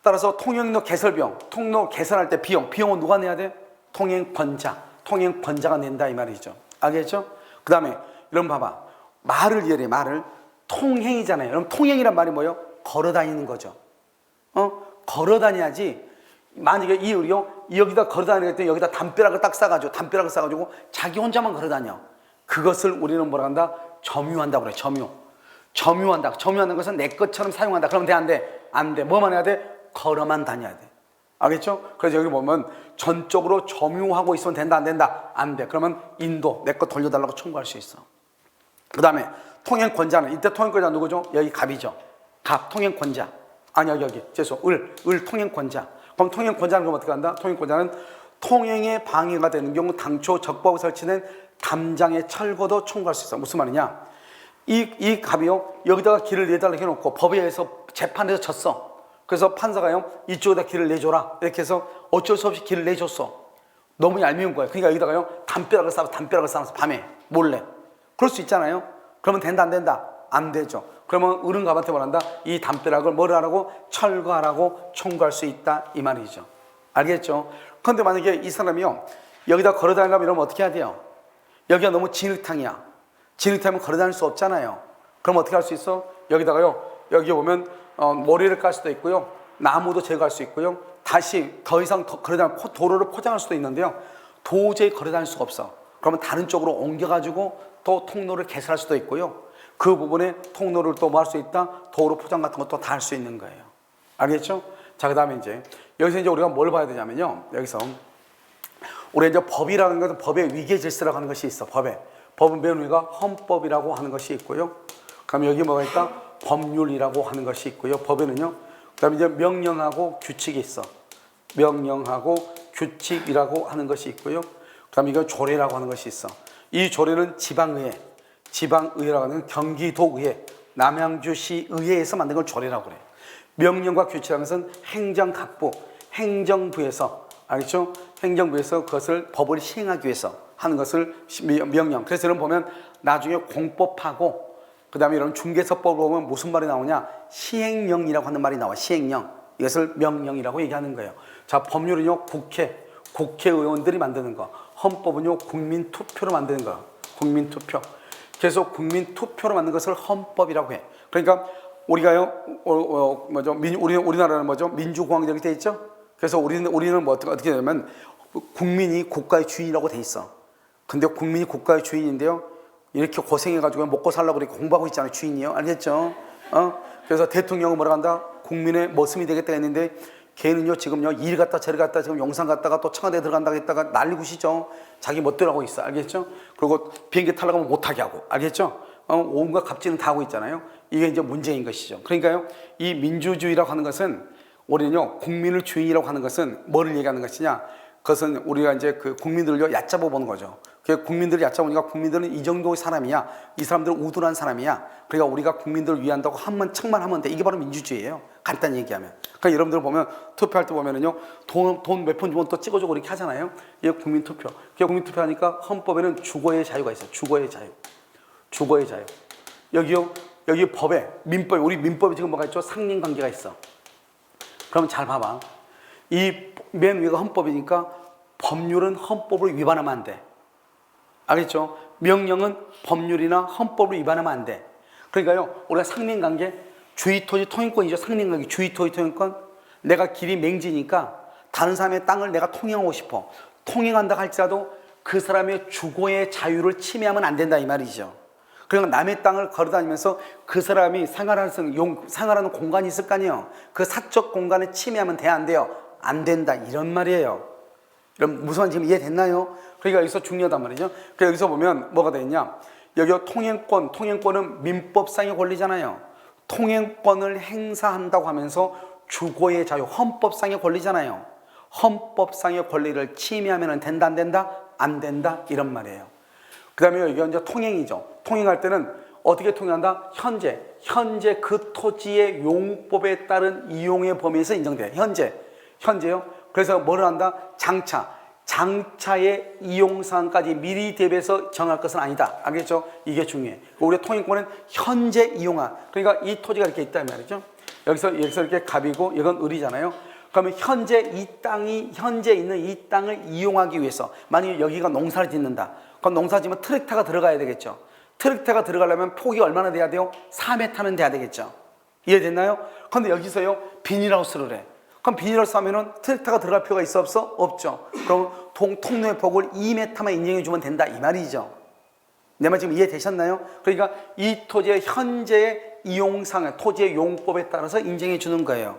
A: 따라서 통행로 개설비용, 통로 개설할 때 비용은 누가 내야 돼? 통행권자가 낸다 이 말이죠. 알겠죠? 그 다음에 여러분 봐봐. 말을 이해해. 말을 통행이잖아요. 그럼 통행이란 말이 뭐예요? 걸어다니는 거죠. 걸어다녀야지. 만약에 이 을이요 여기다 걸어다니겠더니 여기다 담벼락을 딱 싸가지고 자기 혼자만 걸어다녀. 그것을 우리는 뭐라 한다? 점유한다고 그래. 점유한다. 점유하는 것은 내 것처럼 사용한다. 그러면 돼? 안 돼? 안 돼. 뭐만 해야 돼? 걸어만 다녀야 돼. 알겠죠? 그래서 여기 보면 전적으로 점유하고 있으면 된다 안 된다? 안 돼. 그러면 인도 내 거 돌려달라고 청구할 수 있어. 그 다음에 통행권자는 이때 통행권자 누구죠? 여기 갑이죠. 갑 통행권자. 아니 여기 을 통행권자. 그럼 통행권자는 그럼 어떻게 한다? 통행권자는 통행에 방해가 되는 경우 당초 적법하게 설치된 담장의 철거도 청구할 수 있어. 무슨 말이냐? 이 갑이요 여기다가 길을 내달라고 해놓고 법에 의해서 재판에서 졌어. 그래서 판사가요 이쪽에다 길을 내줘라 이렇게 해서 어쩔 수 없이 길을 내줬어. 너무 얄미운 거예요. 그러니까 여기다가요 담벼락을 쌓아서 밤에 몰래 그럴 수 있잖아요. 그러면 된다 안 된다? 안 되죠. 그러면 을은 갑한테 뭐란다? 이 담벼락을 뭘 하라고? 철거하라고 청구할 수 있다 이 말이죠. 알겠죠? 그런데 만약에 이 사람이요 여기다 걸어다니려면 이러면 어떻게 해야 돼요? 여기가 너무 진흙탕이야. 진흙탕이면 걸어다닐 수 없잖아요. 그럼 어떻게 할 수 있어? 여기다가요 여기 보면 모래를 깔 수도 있고요 나무도 제거할 수 있고요 다시 더 이상 도로를 포장할 수도 있는데요 도저히 걸어다닐 수가 없어. 그러면 다른 쪽으로 옮겨가지고 또 통로를 개설할 수도 있고요 그 부분에 통로를 또 뭐 할 수 있다? 도로 포장 같은 것도 다 할 수 있는 거예요. 알겠죠? 자, 그 다음에 여기서 우리가 뭘 봐야 되냐면요 여기서 우리 법이라는 것은 법의 위계 질서라고 하는 것이 있어. 법은 배우는 우리가 헌법이라고 하는 것이 있고요 그다음에 여기 뭐가 있다? 법률이라고 하는 것이 있고요 법에는요 그다음에 명령하고 규칙이 있어. 명령하고 규칙이라고 하는 것이 있고요 그다음에 이거 조례라고 하는 것이 있어. 이 조례는 지방의회라고 하는 경기도의회, 남양주시 의회에서 만든 걸 조례라고 그래. 명령과 규칙이라는 것은 행정각부, 행정부에서 알겠죠? 행정부에서 그것을 법을 시행하기 위해서 하는 것을 명령. 그래서 여러분 보면 나중에 공법하고 그 다음에 이런 중개사법을 보면 무슨 말이 나오냐? 시행령이라고 하는 말이 나와. 시행령. 이것을 명령이라고 얘기하는 거예요. 자, 법률은요 국회의원들이 만드는 거. 헌법은요 국민투표로 만드는 거. 국민투표. 그래서 국민투표로 만든 것을 헌법이라고 해. 그러니까 우리가요 우리나라는 뭐죠? 민주공화국이 돼 있죠. 그래서 우리는 뭐 어떻게 되냐면 국민이 국가의 주인이라고 돼 있어. 근데 국민이 국가의 주인인데요 이렇게 고생해가지고 먹고 살려고 그렇게 공부하고 있잖아요. 주인이요. 알겠죠? 그래서 대통령은 뭐라고 한다? 국민의 머슴이 되겠다 했는데 걔는요 지금요 일 갔다 저리 갔다 지금 용산 갔다가 또 청와대 들어간다고 했다가 난리굿이죠. 자기 멋대로 하고 있어. 알겠죠? 그리고 비행기 타려고 하면 못하게 하고. 알겠죠? 온갖 갑질은 다 하고 있잖아요. 이게 이제 문제인 것이죠. 그러니까요 이 민주주의라고 하는 것은 우리는요 국민을 주인이라고 하는 것은 뭐를 얘기하는 것이냐? 그것은 우리가 이제 그 국민들을요 얕잡아 보는 거죠. 그 국민들을 얕잡으니까 국민들은 이 정도의 사람이야. 이 사람들은 우둔한 사람이야. 그러니까 우리가 국민들을 위한다고 한번 척만 하면 돼. 이게 바로 민주주의예요. 간단히 얘기하면. 그러니까 여러분들 보면 투표할 때 보면은요 돈 몇 푼 주면 또 찍어주고 이렇게 하잖아요. 이게 국민 투표. 그게 국민 투표하니까 헌법에는 주거의 자유가 있어요. 주거의 자유. 주거의 자유. 여기요 여기 법에 민법 우리 민법에 지금 뭐가 있죠? 상린관계가 있어. 그러면 잘 봐봐. 이 맨 위가 헌법이니까 법률은 헌법을 위반하면 안 돼. 알겠죠? 명령은 법률이나 헌법을 위반하면 안 돼. 그러니까요, 우리가 상린관계, 주의토지 통행권이죠. 상린관계, 주의토지 통행권. 내가 길이 맹지니까 다른 사람의 땅을 내가 통행하고 싶어. 통행한다 할지라도 그 사람의 주거의 자유를 침해하면 안 된다 이 말이죠. 그러니까 남의 땅을 걸어다니면서 그 사람이 생활하는 공간이 있을 거 아니에요. 그 사적 공간을 침해하면 돼, 안 돼요? 안 된다 이런 말이에요. 그럼 무슨 지금 이해됐나요? 그러니까 여기서 중요하단 말이죠. 그러니까 여기서 보면 뭐가 되냐? 여기 통행권은 민법상의 권리잖아요. 통행권을 행사한다고 하면서 주거의 자유, 헌법상의 권리잖아요. 헌법상의 권리를 침해하면 된다, 안 된다? 안 된다 이런 말이에요. 그 다음에 여기가 이제 통행이죠. 통행할 때는 어떻게 통행한다? 현재 그 토지의 용법에 따른 이용의 범위에서 인정돼요. 현재요. 그래서 뭐를 한다? 장차의 이용사항까지 미리 대비해서 정할 것은 아니다. 알겠죠? 이게 중요해. 우리의 통행권은 현재 이용한. 그러니까 이 토지가 이렇게 있다 말이죠. 여기서 이렇게 갑이고 이건 을이잖아요. 그러면 현재 있는 이 땅을 이용하기 위해서 만약에 여기가 농사를 짓는다. 그럼 농사 짓면 트랙터가 들어가야 되겠죠. 트랙터가 들어가려면 폭이 얼마나 돼야 돼요? 4m는 돼야 되겠죠. 이해됐나요? 그런데 여기서요 비닐하우스를 해. 그럼 비닐하우스 하면은 트랙터가 들어갈 필요가 있어 없어? 없죠. 그럼 통로의 폭을 2m만 인정해 주면 된다 이 말이죠. 내 말 지금 이해되셨나요? 그러니까 이 토지의 현재의 이용상, 토지의 용법에 따라서 인정해 주는 거예요.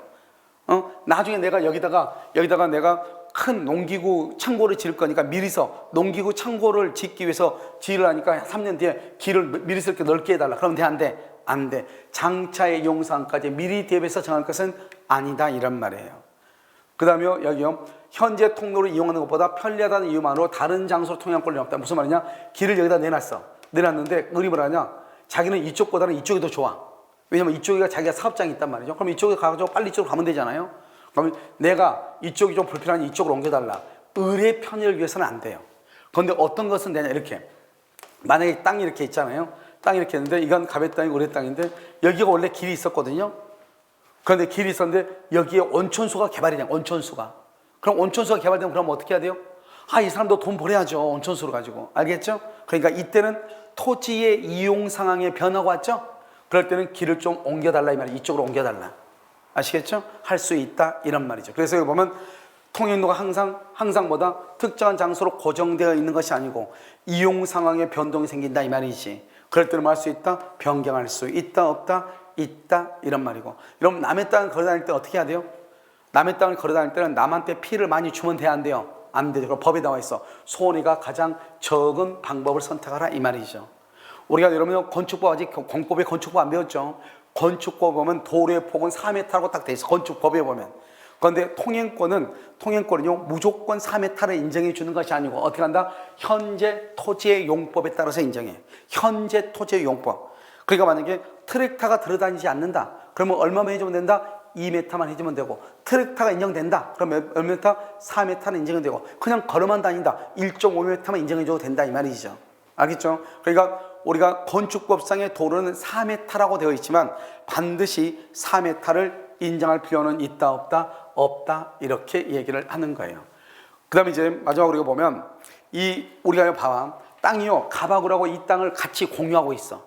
A: 나중에 내가 여기다가 내가 큰 농기구 창고를 지을 거니까 미리서 농기구 창고를 짓기 위해서 지으려 하니까 3년 뒤에 길을 미리서 이렇게 넓게 해달라. 그러면 돼, 안 돼? 안 돼. 장차의 용상까지 미리 대비해서 정할 것은 아니다 이런 말이에요. 그 다음에 여기요. 현재 통로를 이용하는 것보다 편리하다는 이유만으로 다른 장소로 통행권이 없다. 무슨 말이냐? 길을 여기다 내놨는데 을이 뭐라냐? 자기는 이쪽보다는 이쪽이 더 좋아. 왜냐면 이쪽이 자기가 사업장이 있단 말이죠. 그럼 이쪽에 가가지고 빨리 이쪽으로 가면 되잖아요. 그러면 내가 이쪽이 좀 불편하니 이쪽으로 옮겨달라. 을의 편의를 위해서는 안 돼요. 그런데 어떤 것은 되냐? 이렇게. 만약에 땅이 이렇게 있잖아요. 땅이 이렇게 있는데 이건 갑의 땅이고 을의 땅인데 여기가 원래 길이 있었거든요. 그런데 길이 있었는데 여기에 온천수가 개발이 돼. 온천수가. 그럼 온천수가 개발되면 그럼 어떻게 해야 돼요? 이 사람도 돈 벌어야죠. 온천수를 가지고. 알겠죠? 그러니까 이때는 토지의 이용 상황에 변화가 왔죠? 그럴 때는 길을 좀 옮겨달라 이 말이에요. 이쪽으로 옮겨달라. 아시겠죠? 할 수 있다 이런 말이죠. 그래서 여기 보면 통행로가 항상 뭐다? 특정한 장소로 고정되어 있는 것이 아니고 이용 상황에 변동이 생긴다 이 말이지. 그럴 때는 뭐 할 수 있다? 변경할 수 있다 없다? 있다 이런 말이고. 여러분 남의 땅을 걸어다닐 때 어떻게 해야 돼요? 남의 땅을 걸어다닐 때는 남한테 피를 많이 주면 돼야 안 돼요? 안 되죠. 그럼 법에 나와 있어. 소원이가 가장 적은 방법을 선택하라 이 말이죠. 우리가 여러분 건축법 아직 공법에 건축법 안 배웠죠? 건축법 보면 도로의 폭은 4m라고 딱 돼 있어. 건축법에 보면. 그런데 통행권은요 무조건 4m를 인정해 주는 것이 아니고 어떻게 한다? 현재 토지의 용법에 따라서 인정해. 현재 토지의 용법. 그러니까 만약에 트랙터가 들어다니지 않는다. 그러면 얼마만 해주면 된다? 2m만 해주면 되고 트랙터가 인정된다. 그러면 몇 m? 4m는 인정이 되고 그냥 걸어만 다닌다. 1.5m만 인정해 줘도 된다 이 말이죠. 알겠죠? 그러니까 우리가 건축법상의 도로는 4m라고 되어 있지만 반드시 4m를 인정할 필요는 있다 없다? 없다 이렇게 얘기를 하는 거예요. 그 다음에 이제 마지막으로 우리가 보면 우리가 봐봐. 땅이요 갑하고 이 땅을 같이 공유하고 있어.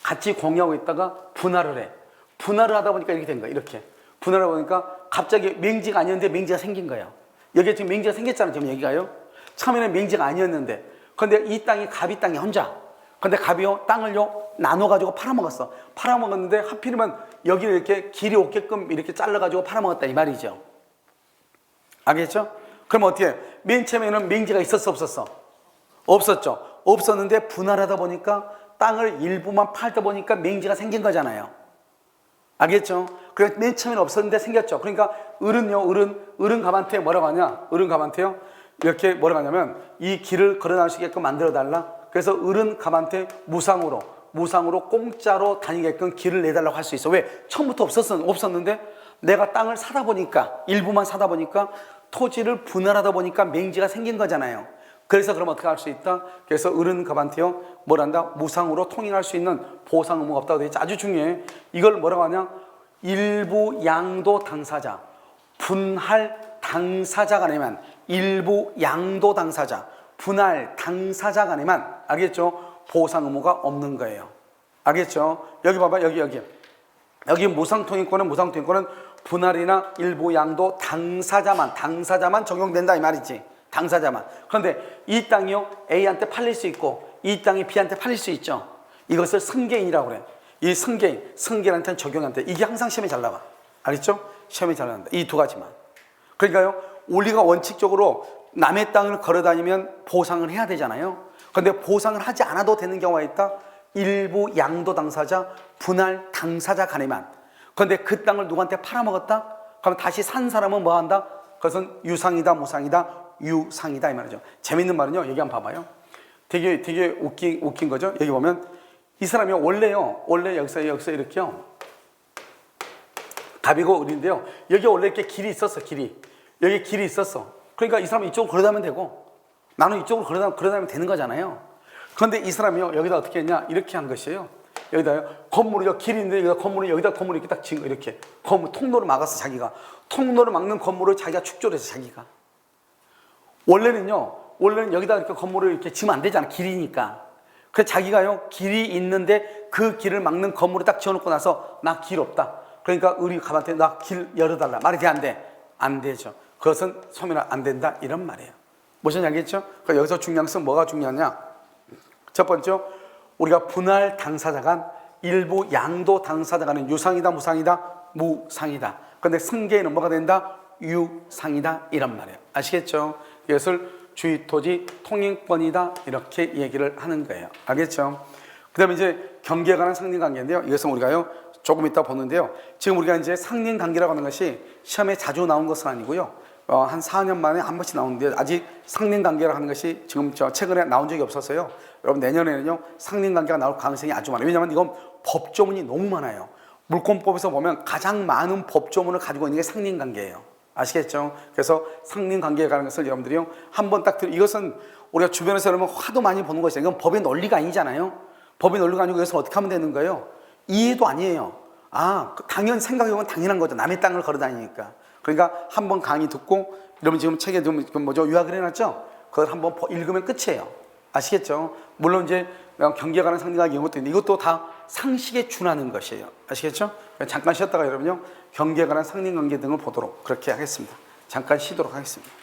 A: 같이 공유하고 있다가 분할을 해. 분할을 하다 보니까 이렇게 된 거야. 이렇게 분할을 보니까 갑자기 맹지가 아니었는데 맹지가 생긴 거예요. 여기에 지금 맹지가 생겼잖아요. 지금 여기가요. 처음에는 맹지가 아니었는데 근데 이 땅이 갑이 땅이 혼자. 근데 갑이요 땅을요 나눠가지고 팔아먹었어. 팔아먹었는데 하필이면 여기를 이렇게 길이 없게끔 이렇게 잘라가지고 팔아먹었다 이 말이죠. 알겠죠? 그럼 어떻게 해? 맨 처음에는 맹지가 있었어 없었어? 없었죠. 없었는데 분할하다 보니까 땅을 일부만 팔다 보니까 맹지가 생긴 거잖아요. 알겠죠? 그래서 맨 처음에는 없었는데 생겼죠. 그러니까 을은요, 을은 가만테 뭐라고 하냐? 을은 가만테요. 이렇게 뭐라고 하냐면 이 길을 걸어나올 수 있게끔 만들어 달라. 그래서 을은 가만테 무상으로 공짜로 다니게끔 길을 내달라고 할 수 있어. 왜? 처음부터 없었는데 내가 땅을 사다 보니까 일부만 사다 보니까 토지를 분할하다 보니까 맹지가 생긴 거잖아요. 그래서 그럼 어떻게 할 수 있다? 그래서 을은 가만테요. 뭘 한다? 무상으로 통행할 수 있는 보상 의무가 없다고 되어 있지. 아주 중요해. 이걸 뭐라고 하냐? 일부 양도 당사자, 분할 당사자 간에만, 일부 양도 당사자, 분할 당사자 간에만, 알겠죠? 보상 의무가 없는 거예요. 알겠죠? 여기 봐봐, 여기 무상통행권은 분할이나 일부 양도 당사자만 적용된다 이 말이지. 당사자만. 그런데 이 땅이요, A한테 팔릴 수 있고 이 땅이 B한테 팔릴 수 있죠. 이것을 승계인이라고 그래. 이 승계인한테는 적용이 안 돼. 이게 항상 시험에 잘 나와. 알겠죠? 시험에 잘 나온다. 이 두 가지만. 그러니까요, 우리가 원칙적으로 남의 땅을 걸어다니면 보상을 해야 되잖아요. 그런데 보상을 하지 않아도 되는 경우가 있다. 일부 양도 당사자, 분할 당사자 간에만. 그런데 그 땅을 누구한테 팔아먹었다? 그럼 다시 산 사람은 뭐 한다? 그것은 유상이다, 무상이다, 유상이다 이 말이죠. 재밌는 말은요, 여기 한번 봐봐요. 되게 웃긴 거죠. 여기 보면 이 사람이 원래 여기서 이렇게요. 갑이고 을인데요. 여기 원래 이렇게 길이 있었어, 여기 길이 있었어. 그러니까 이 사람은 이쪽으로 걸어다니면 되고 나는 이쪽으로 걸어다니면 되는 거잖아요. 그런데 이 사람이요, 여기다 어떻게 했냐? 이렇게 한 것이에요. 여기다요, 건물이 길이 있는데 여기다 건물이 이렇게 딱 지은 거, 이렇게. 건물, 통로를 막았어, 자기가. 통로를 막는 건물을 자기가 축조해서 자기가. 원래는 여기다 이렇게 건물을 이렇게 지으면 안 되잖아, 길이니까. 그래서 자기가요, 길이 있는데 그 길을 막는 건물을 딱 지어놓고 나서 나 길 없다. 그러니까 우리 가만히 나 길 열어달라. 말이 돼, 안 돼? 안 되죠. 그것은 소멸 안 된다, 이런 말이에요. 무슨 알겠죠? 그러니까 여기서 중요한 것은 뭐가 중요하냐? 첫 번째, 우리가 분할 당사자 간, 일부 양도 당사자 간은 유상이다, 무상이다, 무상이다. 그런데 승계에는 뭐가 된다? 유상이다, 이런 말이에요. 아시겠죠? 이것을 주의토지 통행권이다, 이렇게 얘기를 하는 거예요. 알겠죠? 그 다음에 이제 경계에 관한 상린관계인데요. 이것은 우리가요, 조금 이따 보는데요. 지금 우리가 이제 상린관계라고 하는 것이 시험에 자주 나온 것은 아니고요. 한 4년 만에 한 번씩 나오는데 아직 상린관계라고 하는 것이 지금 최근에 나온 적이 없었어요. 여러분 내년에는요, 상린관계가 나올 가능성이 아주 많아요. 왜냐하면 이건 법조문이 너무 많아요. 물권법에서 보면 가장 많은 법조문을 가지고 있는 게 상린관계예요. 아시겠죠? 그래서 상린관계에 관한 것을 여러분들이요, 한번 딱 이것은 우리가 주변에서 여러분 하도 많이 보는 것이에요. 이건 법의 논리가 아니잖아요. 법의 논리가 아니고 이것을 어떻게 하면 되는 거예요? 이해도 아니에요. 당연 생각해보면 당연한 거죠. 남의 땅을 걸어다니니까. 그러니까 한번 강의 듣고, 여러분 지금 책에 좀 요약을 해놨죠? 그걸 한번 읽으면 끝이에요. 아시겠죠? 물론 이제 경계에 관한 상린관계 이런 것도 있는데 이것도 다 상식에 준하는 것이에요. 아시겠죠? 잠깐 쉬었다가 여러분요, 경계에 관한 상린관계 등을 보도록 그렇게 하겠습니다. 잠깐 쉬도록 하겠습니다.